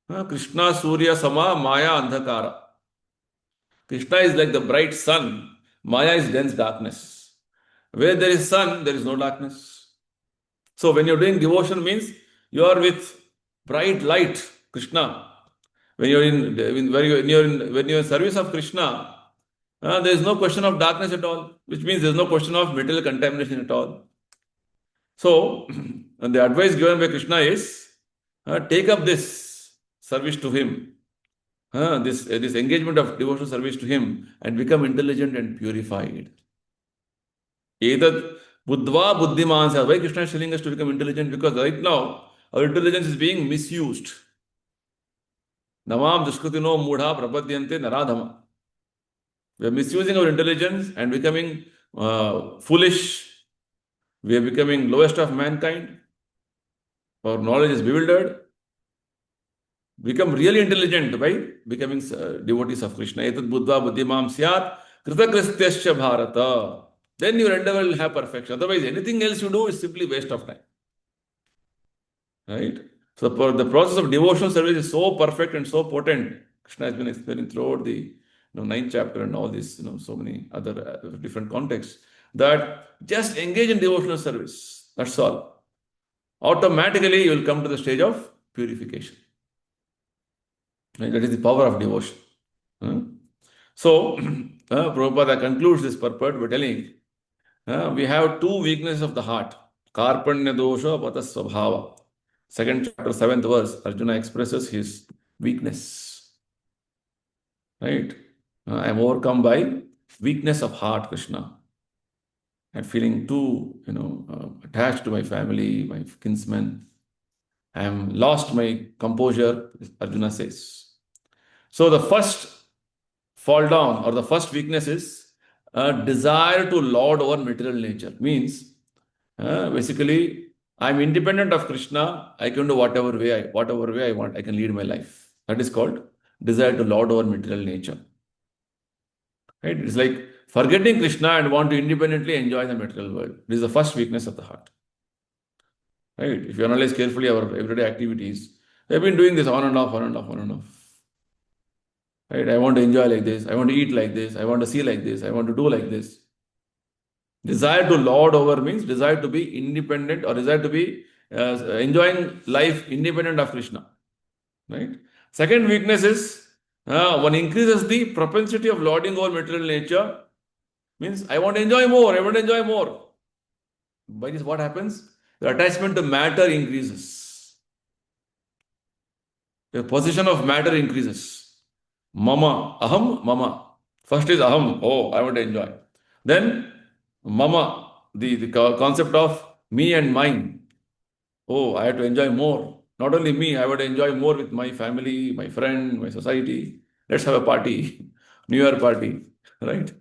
Krishna Surya Sama Maya Andhakara. Krishna is like the bright sun. Maya is dense darkness. Where there is sun, there is no darkness. So when you're doing devotion means you are with bright light, Krishna. When you're in service of Krishna, there is no question of darkness at all, which means there is no question of material contamination at all. So the advice given by Krishna is take up this service to him, this engagement of devotional service to him, and become intelligent and purified. Etat buddhva buddhiman. Why Krishna is telling us to become intelligent? Because right now our intelligence is being misused. Namam duskritino mudha prapadyante naradhama. We are misusing our intelligence and becoming foolish. We are becoming lowest of mankind. Our knowledge is bewildered. Become really intelligent by becoming devotees of Krishna. Etat buddha buddhimam syat kritakristyasya bharata. Then your endeavor will have perfection. Otherwise, anything else you do is simply waste of time. Right? So the process of devotional service is so perfect and so potent. Krishna has been explaining throughout the ninth chapter and all this, so many other different contexts, that just engage in devotional service. That's all. Automatically, you will come to the stage of purification. Right? That is the power of devotion. So, Prabhupada concludes this purport by telling, we have two weaknesses of the heart. Karpanya dosha pata svabhava. Second chapter, 7th verse, Arjuna expresses his weakness. Right? I am overcome by weakness of heart, Krishna. And feeling too, attached to my family, my kinsmen. I am lost my composure, Arjuna says. So the first fall down or the first weakness is a desire to lord over material nature. Means, basically, I'm independent of Krishna. I can do whatever way I want. I can lead my life. That is called desire to lord over material nature. Right? It's like forgetting Krishna and want to independently enjoy the material world. This is the first weakness of the heart. Right? If you analyze carefully our everyday activities, we have been doing this on and off, on and off, on and off. Right? I want to enjoy like this. I want to eat like this. I want to see like this. I want to do like this. Desire to lord over means desire to be independent or desire to be enjoying life independent of Krishna. Right? Second weakness is one increases the propensity of lording over material nature. Means I want to enjoy more. I want to enjoy more. By this, what happens? The attachment to matter increases. The possession of matter increases. Mama, aham, mama. First is aham. Oh, I want to enjoy. Then mama, the concept of me and mine. Oh, I have to enjoy more. Not only me, I want to enjoy more with my family, my friend, my society. Let's have a party, New Year party, right?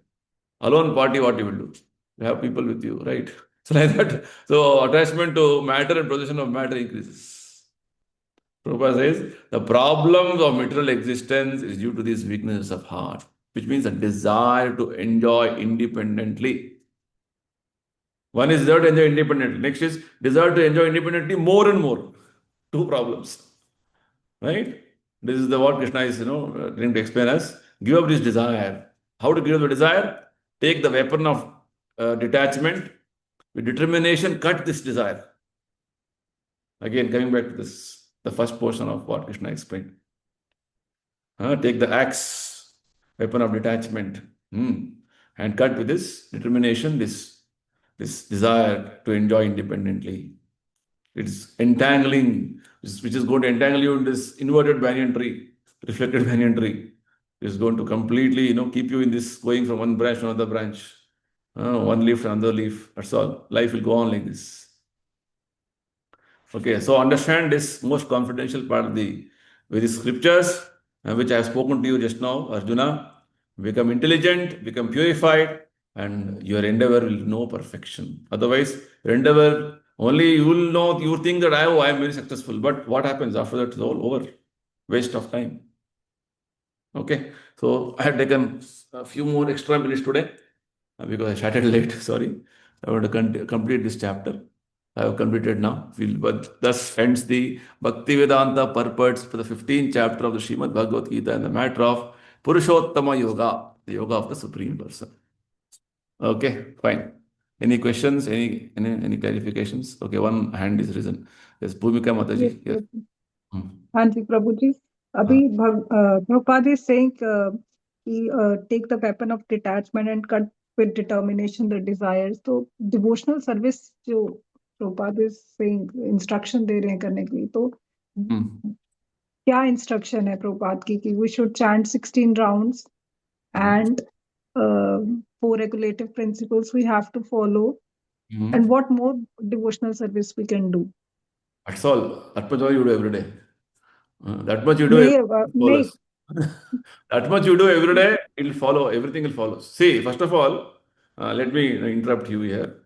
Alone party, what you will do? You have people with you, right? So like that. So attachment to matter and possession of matter increases. Prabhupada says the problems of material existence is due to these weaknesses of heart, which means a desire to enjoy independently. One is desire to enjoy independently. Next is desire to enjoy independently more and more. Two problems. Right? This is what Krishna is, trying to explain us. Give up this desire. How to give up the desire? Take the weapon of detachment. With determination, cut this desire. Again, coming back to this, the first portion of what Krishna explained. Take the axe, weapon of detachment, and cut with this determination, this desire to enjoy independently. It's entangling, which is going to entangle you in this inverted banyan tree, reflected banyan tree. It's going to completely, keep you in this, going from one branch to another branch, one leaf to another leaf. That's all. Life will go on like this. Okay, so understand this most confidential part of the very scriptures which I have spoken to you just now, Arjuna. Become intelligent, become purified, and your endeavor will know perfection. Otherwise, your endeavor only you will know, you think that I am very successful, but what happens after that is all over. Waste of time. Okay, so I have taken a few more extra minutes today because I started late. Sorry, I want to complete this chapter. I have completed now. But thus ends the Bhakti Vedanta purports for the 15th chapter of the Srimad Bhagavad Gita in the matter of Purushottama Yoga, the yoga of the Supreme Person. Okay, fine. Any questions? Any clarifications? Okay, one hand is risen. Yes, Bhumika Yes, Mataji. Yes. Prabhu. Hmm. हाँ जी प्रभु जी अभी Ah. Prabhupada is saying he take the weapon of detachment and cut with determination the desires. तो devotional service जो Prabhupada is saying instruction दे रहे हैं करने के लिए तो Hmm. क्या instruction है Prabhupada की कि we should chant 16 rounds and four regulative principles we have to follow Hmm. and what more devotional service we can do. That's all. That much all you do every day. That much you do, नहीं everything नहीं follows. That much you do every day, it will follow. Everything will follow. See, first of all, let me interrupt you here.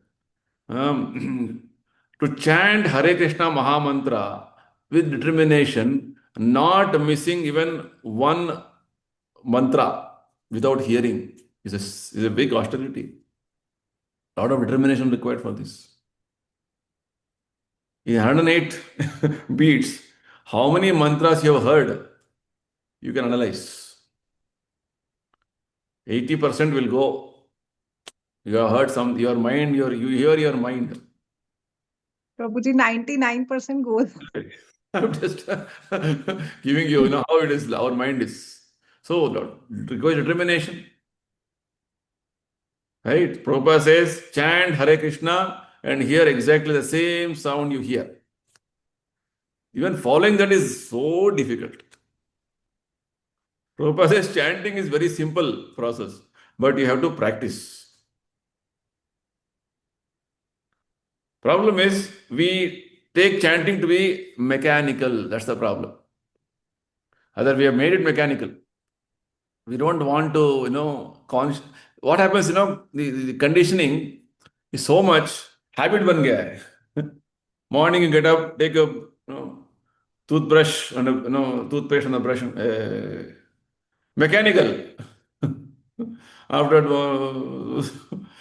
To chant Hare Krishna Maha Mantra with determination, not missing even one mantra without hearing, is a big austerity. A lot of determination required for this. In 108 beats, how many mantras you have heard? You can analyze. 80% will go. You have heard some, your mind, you hear your mind. Prabhu ji 99% goes. I'm just giving you, how it is, our mind is. So, it requires determination. Right? Prabhupada says, chant Hare Krishna and hear exactly the same sound you hear. Even following that is so difficult. Prabhupada says chanting is very simple process, but you have to practice. Problem is, we take chanting to be mechanical. That's the problem. Either we have made it mechanical. We don't want to, what happens, the conditioning is so much, habit ban gaya hai. Morning you get up, take a, toothbrush and toothpaste and a brush, mechanical. After,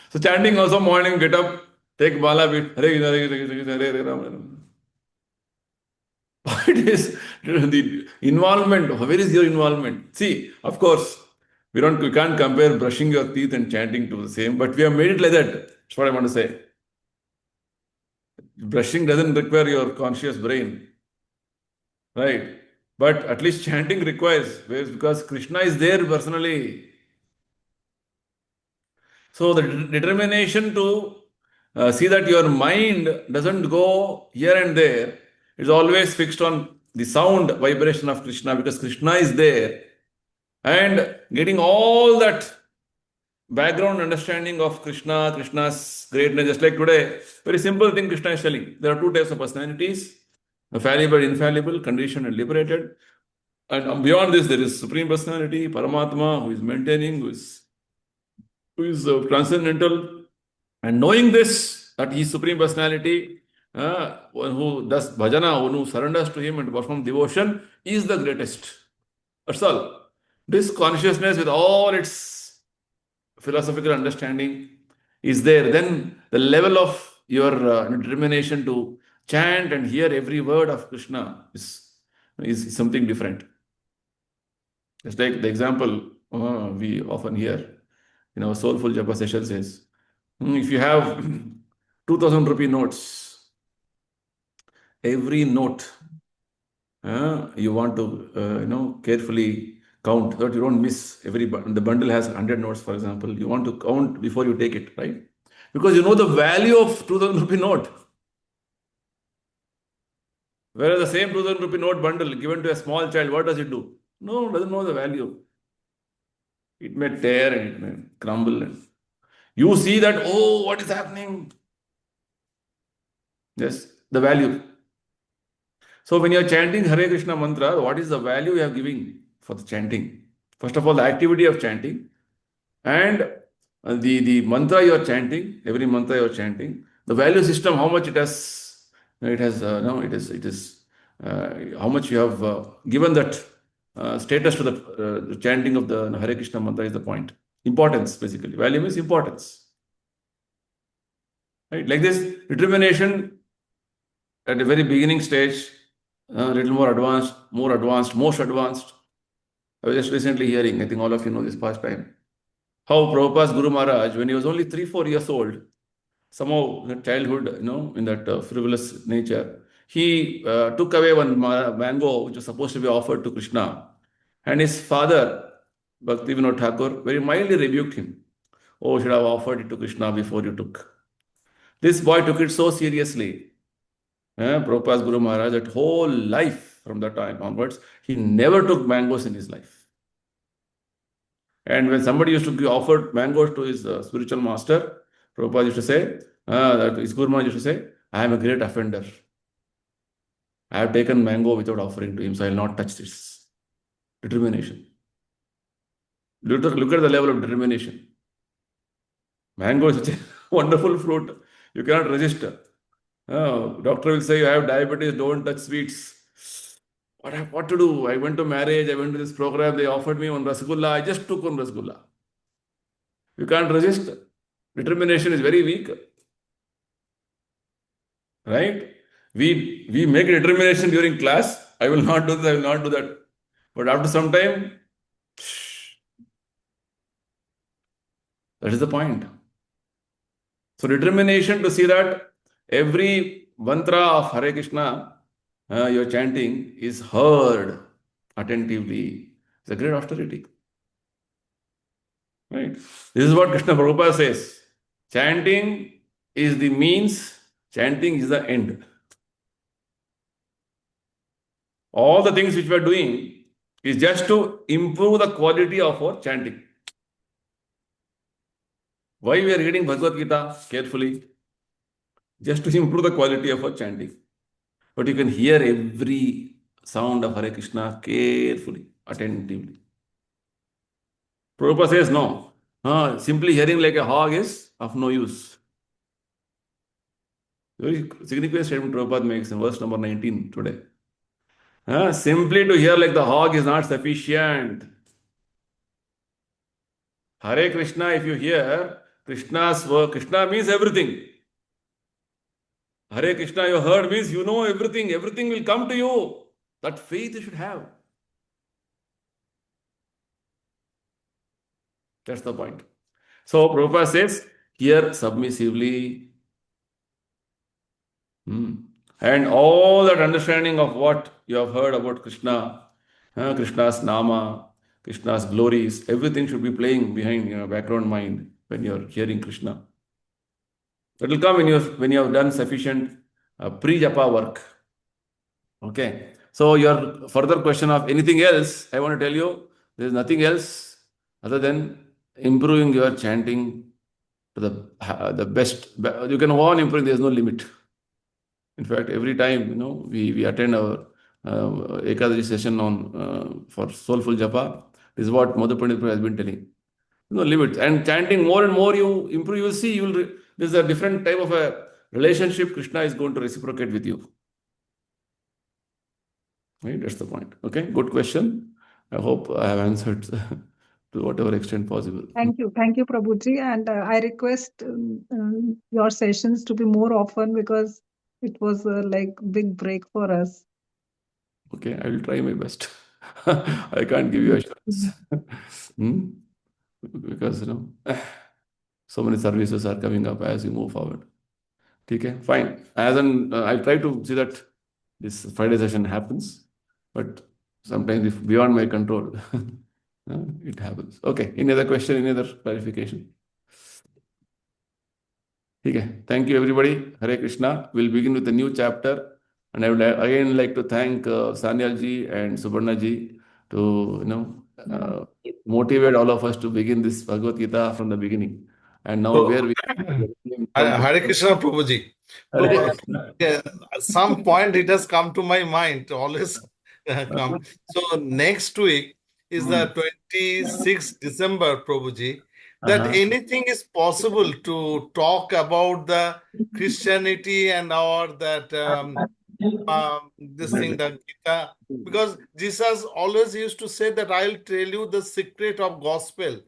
so chanting also morning, get up, take bala beat, Hare Krishna, Hare Krishna, Hare Krishna, Hare Hare Ram, Hare Ram. It is the involvement. Where is your involvement? See, of course, we can't compare brushing your teeth and chanting to the same, but we have made it like that. That's what I want to say. Brushing doesn't require your conscious brain, right? But at least chanting requires, because Krishna is there personally. So the determination to see that your mind doesn't go here and there is always fixed on the sound vibration of Krishna, because Krishna is there, and getting all that background understanding of Krishna, Krishna's greatness. Just like today, very simple thing Krishna is telling. There are two types of personalities: fallible, infallible, conditioned and liberated. And beyond this, there is Supreme Personality, Paramatma, who is maintaining, who is transcendental. And knowing this, that he is Supreme Personality, one who does bhajana, one who surrenders to him and performs devotion, is the greatest. That's all. This consciousness, with all its philosophical understanding, is there. Then the level of your determination to chant and hear every word of Krishna is something different. Just like the example we often hear in our soulful japa sessions is, if you have 2000 rupee notes, every note you want to carefully count so that you don't miss every bundle. The bundle has 100 notes, for example. You want to count before you take it, right? Because you know the value of 2000 rupee note. Whereas the same 2000 rupee note bundle given to a small child, what does it do? No, doesn't know the value. It may tear and it may crumble. And you see that, oh, what is happening? Yes, the value. So when you are chanting Hare Krishna mantra, what is the value you are giving for the chanting? First of all, the activity of chanting and the mantra you are chanting, every mantra you are chanting, the value system, how much it has no, it is how much you have given that status to the chanting of the Hare Krishna mantra is the point. Importance, basically. Value means importance. Right? Like this, determination at the very beginning stage, a little more advanced, most advanced. I was just recently hearing, I think all of you know this past time, how Prabhupada's Guru Maharaj, when he was only 3-4 years old, somehow in childhood, in that frivolous nature, he took away one mango which was supposed to be offered to Krishna. And his father, Bhakti Vinod Thakur, very mildly rebuked him. Oh, should have offered it to Krishna before you took. This boy took it so seriously. Prabhupada's Guru Maharaj, that whole life from that time onwards, he never took mangoes in his life. And when somebody used to be offered mangoes to his spiritual master, Prabhupada used to say, that his Guru Maharaj used to say, I am a great offender. I have taken mango without offering to him, so I will not touch this. Determination. Look at the level of determination. Mango is such a wonderful fruit. You cannot resist. Doctor will say, you have diabetes, don't touch sweets. What to do? I went to marriage, I went to this program, they offered me one rasgulla, I just took one rasgulla. You can't resist. Determination is very weak. Right? We make a determination during class, I will not do this, I will not do that. But after some time, that is the point. So determination to see that every mantra of Hare Krishna you're chanting is heard attentively. It's a great austerity. Right? This is what Krishna Prabhupada says. Chanting is the means, chanting is the end. All the things which we are doing is just to improve the quality of our chanting. Why we are reading Bhagavad Gita carefully? Just to improve the quality of our chanting. But you can hear every sound of Hare Krishna carefully, attentively. Prabhupada says no. Simply hearing like a hog is of no use. Very significant statement Prabhupada makes in verse number 19 today. Simply to hear like the hog is not sufficient. Hare Krishna, if you hear Krishna's work, Krishna means everything. Hare Krishna, you heard means you know everything. Everything will come to you. That faith you should have. That's the point. So Prabhupada says, hear submissively. And all that understanding of what you have heard about Krishna, Krishna's Nama, Krishna's glories, everything should be playing behind your background mind when you're hearing Krishna. That will come when you have done sufficient pre-japa work. Okay. So your further question of anything else, I want to tell you, there is nothing else other than improving your chanting to the best. You can go on improving, there is no limit. In fact, every time, we attend our Ekadashi session on for soulful japa, this is what Madhu Pandit has been telling. No limits. And chanting more and more you improve, you will see, there's a different type of a relationship Krishna is going to reciprocate with you. Right? That's the point. Okay, good question. I hope I have answered to whatever extent possible. Thank you, Prabhuji. And I request your sessions to be more often because it was like big break for us. Okay, I will try my best. I can't give you assurance. Because so many services are coming up as we move forward. Okay, fine. I try to see that this Friday session happens, but sometimes if beyond my control, it happens. Okay, any other question, any other clarification? Okay, thank you everybody. Hare Krishna. We'll begin with a new chapter. And I would again like to thank Sanyal ji and Subarna ji to motivate all of us to begin this Bhagavad Gita from the beginning. And now So, where we Hare Krishna Prabhuji. Hare So, yeah, some point it has come to my mind, always come. So next week is the 26th December, Prabhuji, that anything is possible to talk about the Christianity and our that this thing, the Gita, because Jesus always used to say that I'll tell you the secret of gospel.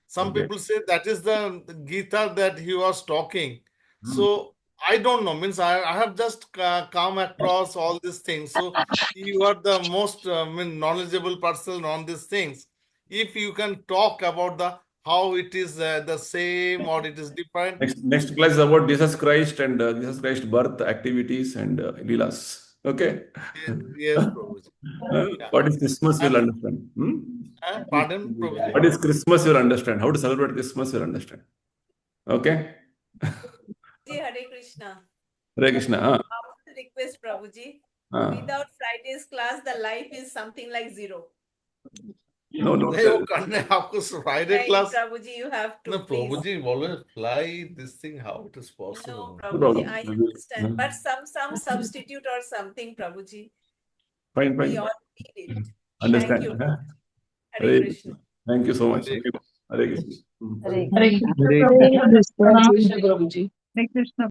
Some Okay. people say that is the Gita that he was talking. So I don't know, means I have just come across all these things. So you are the most knowledgeable person on these things. If you can talk about the how it is the same or it is different. Next class is about Jesus Christ and Jesus Christ birth activities and Leelas. Okay. Yes, Prabhuji. Yeah. What is Christmas you'll And, understand. pardon, Prabhuji? What is Christmas you'll understand. How to celebrate Christmas you'll understand. Okay. Hare Krishna. Hare Krishna. I want to request Prabhuji. Ah. Without Friday's class, the life is something like zero. No, don't नहीं tell. वो करने आपको Friday Hey, class. Prabhuji, you have to. No, please. Prabhuji always fly this thing. How it is No, possible? No Prabhuji, problem. I understand. But some substitute or something, Prabhuji. Fine, We fine. all need it. Understand. Thank you. Huh? Hare Krishna. Thank you so much. Hare Hare Krishna. Hare Hare Krishna. Krishna. Hare Krishna.